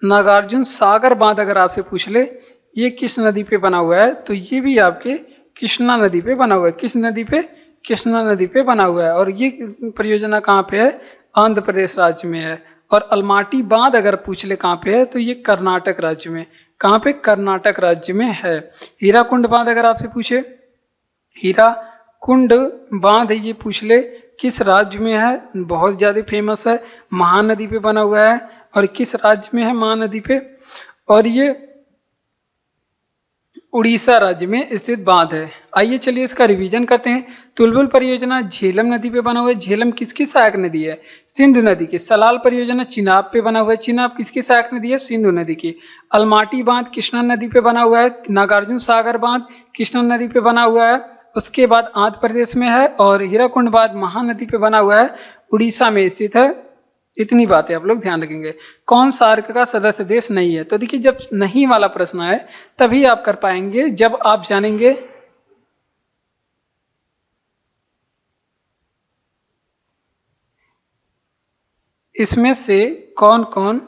नागार्जुन सागर बांध अगर आपसे पूछ ले ये किस नदी पे बना हुआ है, तो ये भी आपके कृष्णा नदी पे बना हुआ है। किस नदी पे? कृष्णा नदी पे बना हुआ है। और ये परियोजना कहाँ पे है? आंध्र प्रदेश राज्य में है। और अलमाटी बांध अगर पूछ ले कहाँ पे है, तो ये कर्नाटक राज्य में। कहाँ पे? कर्नाटक राज्य में है। हीराकुंड बांध अगर आपसे पूछे, हीराकुंड बांध ये पूछ ले किस राज्य में है, बहुत ज्यादा फेमस है, महानदी पे बना हुआ है। और किस राज्य में है? महानदी पे। और ये उड़ीसा राज्य में स्थित बांध है। आइए चलिए इसका रिवीजन करते हैं। तुलबुल परियोजना झेलम नदी पे बना हुआ है। झेलम किसकी सहायक नदी है? सिंधु नदी की। सलाल परियोजना चिनाब पे बना हुआ है। चिनाब किसकी सहायक नदी है? सिंधु नदी की। अलमाटी बांध कृष्णा नदी पे बना हुआ है। नागार्जुन सागर बांध कृष्णा नदी पे बना हुआ है, उसके बाद आंध्र प्रदेश में है। और हीराकुंड बांध महानदी पे बना हुआ है, उड़ीसा में स्थित है। इतनी बातें आप लोग ध्यान रखेंगे। कौन सार्क का सदस्य देश नहीं है? तो देखिए जब नहीं वाला प्रश्न है तभी आप कर पाएंगे जब आप जानेंगे इसमें से कौन कौन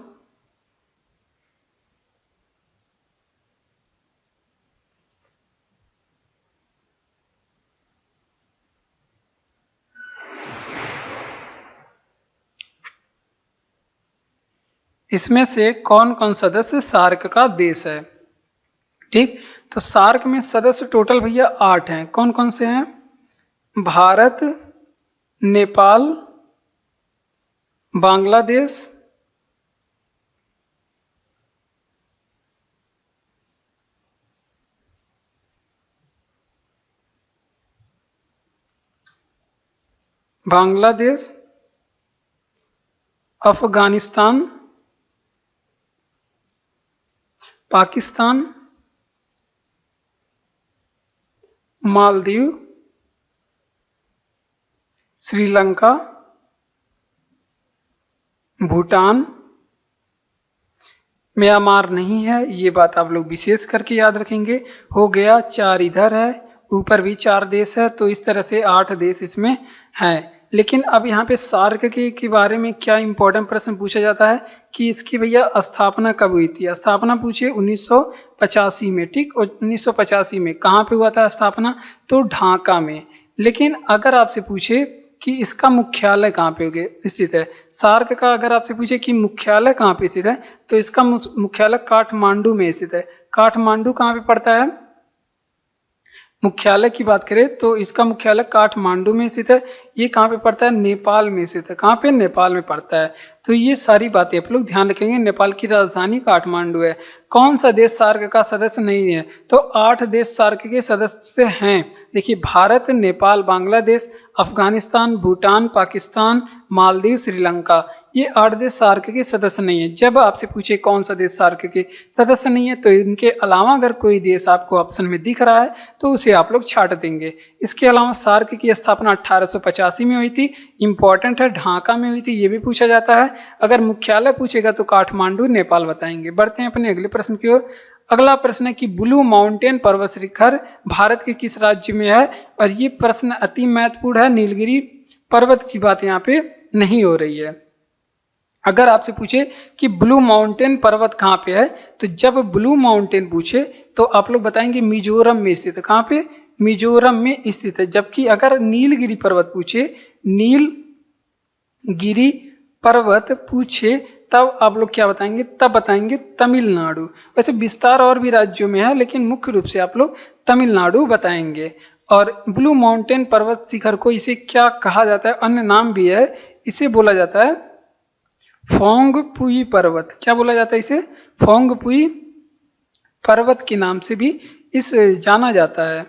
इसमें से कौन कौन सदस्य सार्क का देश है। ठीक, तो सार्क में सदस्य टोटल भैया 8 हैं। कौन कौन से हैं? भारत, नेपाल, बांग्लादेश, अफगानिस्तान, पाकिस्तान, मालदीव, श्रीलंका, भूटान, म्यांमार नहीं है। ये बात आप लोग विशेष करके याद रखेंगे। हो गया 4 इधर है, ऊपर भी 4 देश है, तो इस तरह से 8 देश इसमें हैं। लेकिन अब यहाँ पे सार्क के बारे में क्या इंपॉर्टेंट प्रश्न पूछा जाता है कि इसकी भैया स्थापना कब हुई थी। स्थापना पूछे 1985 में। ठीक, और 1985 में कहाँ पे हुआ था स्थापना? तो ढाका में। लेकिन अगर आपसे पूछे कि इसका मुख्यालय कहाँ पे स्थित है, सार्क का अगर आपसे पूछे कि मुख्यालय कहाँ पे स्थित है, तो इसका मुख्यालय काठमांडू में स्थित है। काठमांडू कहाँ पे पड़ता है? मुख्यालय की बात करें तो इसका मुख्यालय काठमांडू में स्थित है। ये कहाँ पे पड़ता है? नेपाल में स्थित है। कहाँ पे? नेपाल में पड़ता है। तो ये सारी बातें आप लोग ध्यान रखेंगे। नेपाल की राजधानी काठमांडू है। कौन सा देश सार्क का सदस्य नहीं है? तो 8 देश सार्क के सदस्य हैं। देखिए भारत, नेपाल, बांग्लादेश, अफगानिस्तान, भूटान, पाकिस्तान, मालदीव, श्रीलंका, ये 8 देश सार्क के सदस्य नहीं है। जब आपसे पूछे कौन सा देश सार्क के सदस्य नहीं है, तो इनके अलावा अगर कोई देश आपको ऑप्शन में दिख रहा है तो उसे आप लोग छाट देंगे। इसके अलावा सार्क की स्थापना 1885 में हुई थी। इंपॉर्टेंट है, ढाका में हुई थी, ये भी पूछा जाता है। अगर मुख्यालय पूछेगा तो काठमांडू, नेपाल बताएंगे। बढ़ते हैं अपने अगले प्रश्न की ओर। अगला प्रश्न है कि ब्लू माउंटेन पर्वत शिखर भारत के किस राज्य में है? और ये प्रश्न अति महत्वपूर्ण है। नीलगिरी पर्वत की बात यहाँ पे नहीं हो रही है। अगर आपसे पूछे कि ब्लू माउंटेन पर्वत कहाँ पे है, तो जब ब्लू माउंटेन पूछे तो आप लोग बताएंगे मिजोरम में स्थित है। कहाँ पे? मिजोरम में स्थित है। जबकि अगर नीलगिरी पर्वत पूछे, नीलगिरी पर्वत पूछे, तब आप लोग क्या बताएंगे? तब बताएंगे तमिलनाडु। वैसे विस्तार और भी राज्यों में है, लेकिन मुख्य रूप से आप लोग तमिलनाडु बताएंगे। और ब्लू माउंटेन पर्वत शिखर को इसे क्या कहा जाता है? अन्य नाम भी है, इसे बोला जाता है फोंगपुई पर्वत। क्या बोला जाता है इसे? फोंगपुई पर्वत के नाम से भी इस जाना जाता है।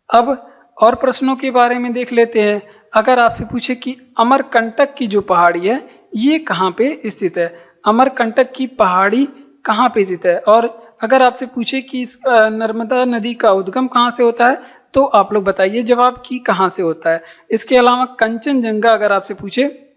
अब और प्रश्नों के बारे में देख लेते हैं। अगर आपसे पूछे कि अमरकंटक की जो पहाड़ी है ये कहाँ पे स्थित है, अमरकंटक की पहाड़ी कहाँ पे स्थित है। और अगर आपसे पूछे कि इस नर्मदा नदी का उद्गम कहाँ से होता है तो आप लोग बताइए जवाब कि कहाँ से होता है। इसके अलावा कंचनजंगा अगर आपसे पूछे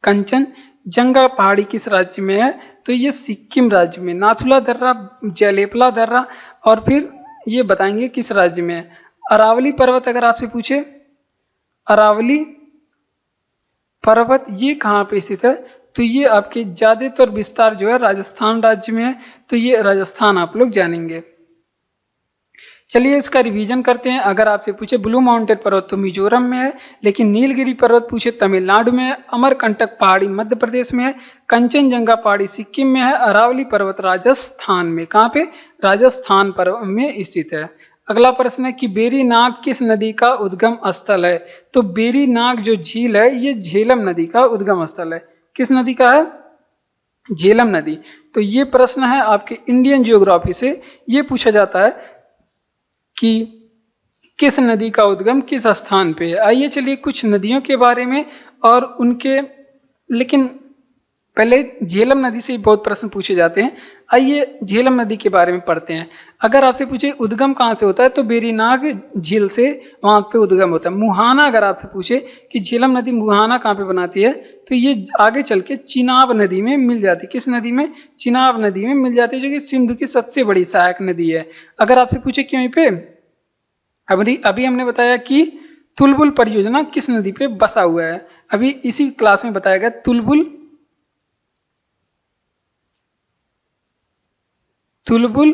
कंचनजंगा पहाड़ी किस राज्य में है तो ये सिक्किम राज्य में, नाथुला दर्रा, जयलेपला दर्रा और फिर ये बताएंगे किस राज्य में है। अरावली पर्वत अगर आपसे पूछे अरावली पर्वत ये कहाँ पे स्थित है तो ये आपके ज्यादातर विस्तार जो है राजस्थान राज्य में है, तो ये राजस्थान आप लोग जानेंगे। चलिए इसका रिवीजन करते हैं। अगर आपसे पूछे ब्लू माउंटेन पर्वत तो मिजोरम में है, लेकिन नीलगिरी पर्वत पूछे तमिलनाडु में है, अमरकंटक पहाड़ी मध्य प्रदेश में है, कंचनजंगा पहाड़ी सिक्किम में है, अरावली पर्वत राजस्थान में, कहाँ पे, राजस्थान पर्वत में स्थित है। अगला प्रश्न है कि बेरीनाग किस नदी का उद्गम स्थल है तो बेरीनाग जो झील है ये झेलम नदी का उद्गम स्थल है। किस नदी का है, झेलम नदी। तो ये प्रश्न है आपके इंडियन ज्योग्राफी से, ये पूछा जाता है कि किस नदी का उद्गम किस स्थान पे है। आइए चलिए कुछ नदियों के बारे में और उनके, लेकिन पहले झेलम नदी से बहुत प्रश्न पूछे जाते हैं। आइए झेलम नदी के बारे में पढ़ते हैं। अगर आपसे पूछे उद्गम कहाँ से होता है तो बेरीनाग झील से वहाँ पे उद्गम होता है। मुहाना अगर आपसे पूछे कि झेलम नदी मुहाना कहाँ पे बनाती है तो ये आगे चल के चिनाब नदी में मिल जाती है। किस नदी में, चिनाब नदी में मिल जाती है, जो कि सिंधु की सबसे बड़ी सहायक नदी है। अगर आपसे पूछे क्यों पे, अभी हमने बताया कि तुलबुल परियोजना किस नदी पे बसा हुआ है, अभी इसी क्लास में बताया गया तुलबुल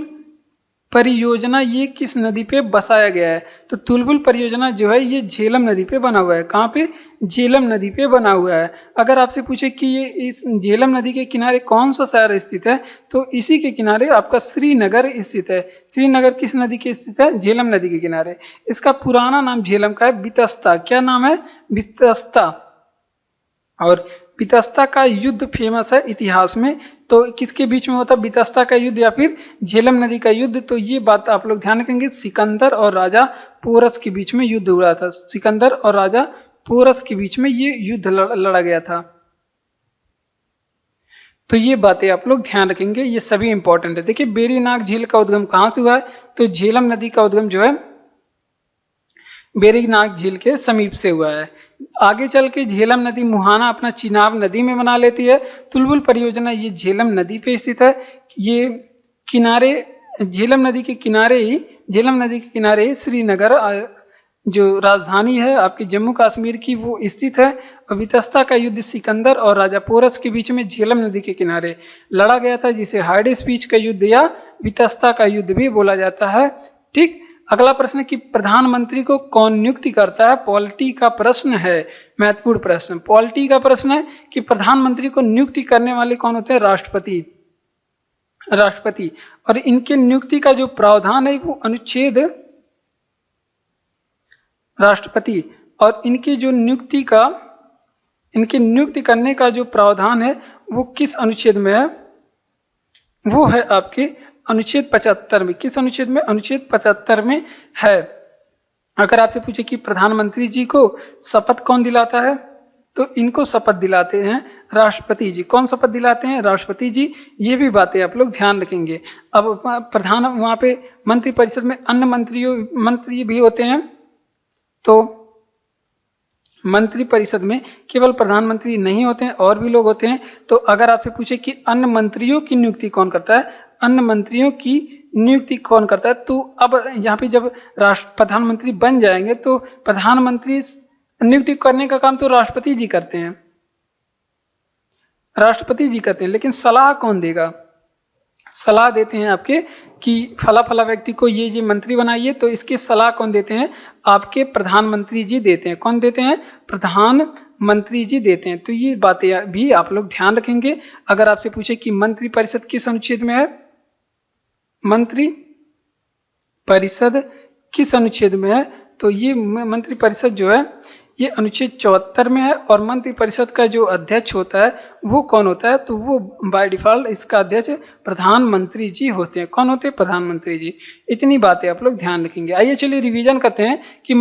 परियोजना ये किस नदी पे बसाया गया है तो तुलबुल परियोजना जो है ये झेलम नदी पे बना हुआ है। कहाँ पे, झेलम नदी पे बना हुआ है। अगर आपसे पूछे कि ये इस झेलम नदी के किनारे कौन सा शहर स्थित है तो इसी के किनारे आपका श्रीनगर स्थित है। श्रीनगर किस नदी के स्थित है, झेलम नदी के किनारे। इसका पुराना नाम झेलम का है बितस्ता, क्या नाम है, बितस्ता। और बितस्ता का युद्ध फेमस है इतिहास में, तो किसके बीच में होता है, बितस्ता का युद्ध या फिर झेलम नदी का युद्ध। तो ये बात आप लोग ध्यान रखेंगे, सिकंदर और राजा पोरस के बीच में युद्ध हुआ था। सिकंदर और राजा पोरस के बीच में ये युद्ध लड़ा गया था। तो ये बातें आप लोग ध्यान रखेंगे, ये सभी इंपॉर्टेंट है। देखिए बेरीनाग झील का उद्गम कहाँ से हुआ है तो झेलम नदी का उद्गम जो है बेरीनाग झील के समीप से हुआ है। आगे चल के झेलम नदी मुहाना अपना चिनाब नदी में बना लेती है। तुलबुल परियोजना ये झेलम नदी पे स्थित है। ये किनारे, झेलम नदी के किनारे ही श्रीनगर जो राजधानी है आपकी जम्मू कश्मीर की वो स्थित है। और बितस्ता का युद्ध सिकंदर और राजा पोरस के बीच में झेलम नदी के किनारे लड़ा गया था, जिसे हाइडे स्पीच का युद्ध या बितस्ता का युद्ध भी बोला जाता है। ठीक, अगला प्रश्न कि प्रधानमंत्री को कौन नियुक्ति करता है, पॉलिटी का प्रश्न है, महत्वपूर्ण प्रश्न। पॉलिटी का प्रश्न है कि प्रधानमंत्री को नियुक्ति करने वाले कौन होते हैं, राष्ट्रपति। और इनके नियुक्ति का जो प्रावधान है वो अनुच्छेद, राष्ट्रपति और इनकी जो नियुक्ति करने का जो प्रावधान है वो किस अनुच्छेद में है, वो है आपके अनुच्छेद 75 में। किस अनुच्छेद में, अनुच्छेद 75 में है। अगर आपसे पूछे कि प्रधानमंत्री जी को शपथ कौन दिलाता है तो इनको शपथ दिलाते हैं राष्ट्रपति जी। कौन शपथ दिलाते हैं, राष्ट्रपति जी। ये भी बातें आप लोग ध्यान रखेंगे। अब वहाँ पे मंत्रिपरिषद में अन्य मंत्री भी होते हैं, तो मंत्रिपरिषद में केवल प्रधानमंत्री नहीं होते हैं और भी लोग होते हैं। तो अगर आपसे पूछे कि अन्य मंत्रियों की नियुक्ति कौन करता है, अन्य मंत्रियों की नियुक्ति कौन करता है, तो अब यहाँ पे जब प्रधानमंत्री बन जाएंगे तो प्रधानमंत्री नियुक्ति करने का काम तो राष्ट्रपति जी करते हैं, लेकिन सलाह कौन देगा, सलाह देते हैं आपके कि फला व्यक्ति को ये मंत्री बनाइए, तो इसकी सलाह कौन देते हैं, आपके प्रधानमंत्री जी देते हैं। कौन देते हैं, प्रधानमंत्री जी देते हैं। तो ये बातें भी आप लोग ध्यान रखेंगे। अगर आपसे पूछे कि मंत्रिपरिषद किस अनुच्छेद में है, मंत्रिपरिषद किस अनुच्छेद में है, तो ये मंत्रिपरिषद जो है ये अनुच्छेद 74 में है। और मंत्रिपरिषद का जो अध्यक्ष होता है वो कौन होता है, तो वो बाय डिफॉल्ट इसका अध्यक्ष प्रधानमंत्री जी होते हैं। कौन होते हैं? प्रधानमंत्री जी। इतनी बातें आप लोग ध्यान रखेंगे। आइए चलिए रिवीजन करते हैं कि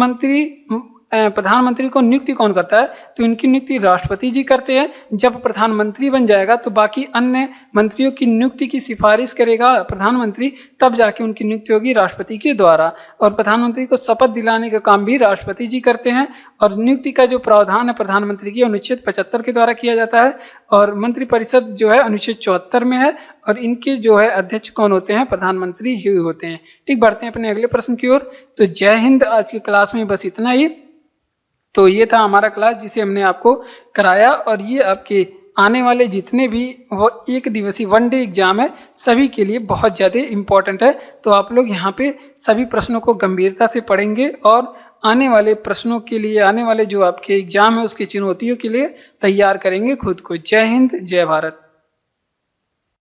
प्रधानमंत्री को नियुक्ति कौन करता है, तो इनकी नियुक्ति राष्ट्रपति जी करते हैं। जब प्रधानमंत्री बन जाएगा तो बाकी अन्य मंत्रियों की नियुक्ति की सिफारिश करेगा प्रधानमंत्री, तब जाके उनकी नियुक्ति होगी राष्ट्रपति के द्वारा। और प्रधानमंत्री को शपथ दिलाने का काम भी राष्ट्रपति जी करते हैं। और नियुक्ति का जो प्रावधान है प्रधानमंत्री की अनुच्छेद 75 के द्वारा किया जाता है। और मंत्रिपरिषद जो है अनुच्छेद 74 में है। और इनके जो है अध्यक्ष कौन होते हैं? प्रधानमंत्री ही होते हैं। ठीक, बढ़ते हैं अपने अगले प्रश्न की ओर। तो जय हिंद। आज की क्लास में बस इतना ही। तो ये था हमारा क्लास जिसे हमने आपको कराया। और ये आपके आने वाले जितने भी वो एक दिवसीय 1 डे एग्जाम है सभी के लिए बहुत ज़्यादा इम्पोर्टेंट है। तो आप लोग यहाँ पे सभी प्रश्नों को गंभीरता से पढ़ेंगे और आने वाले प्रश्नों के लिए, आने वाले जो आपके एग्जाम है उसकी चुनौतियों के लिए तैयार करेंगे खुद को। जय हिंद, जय भारत।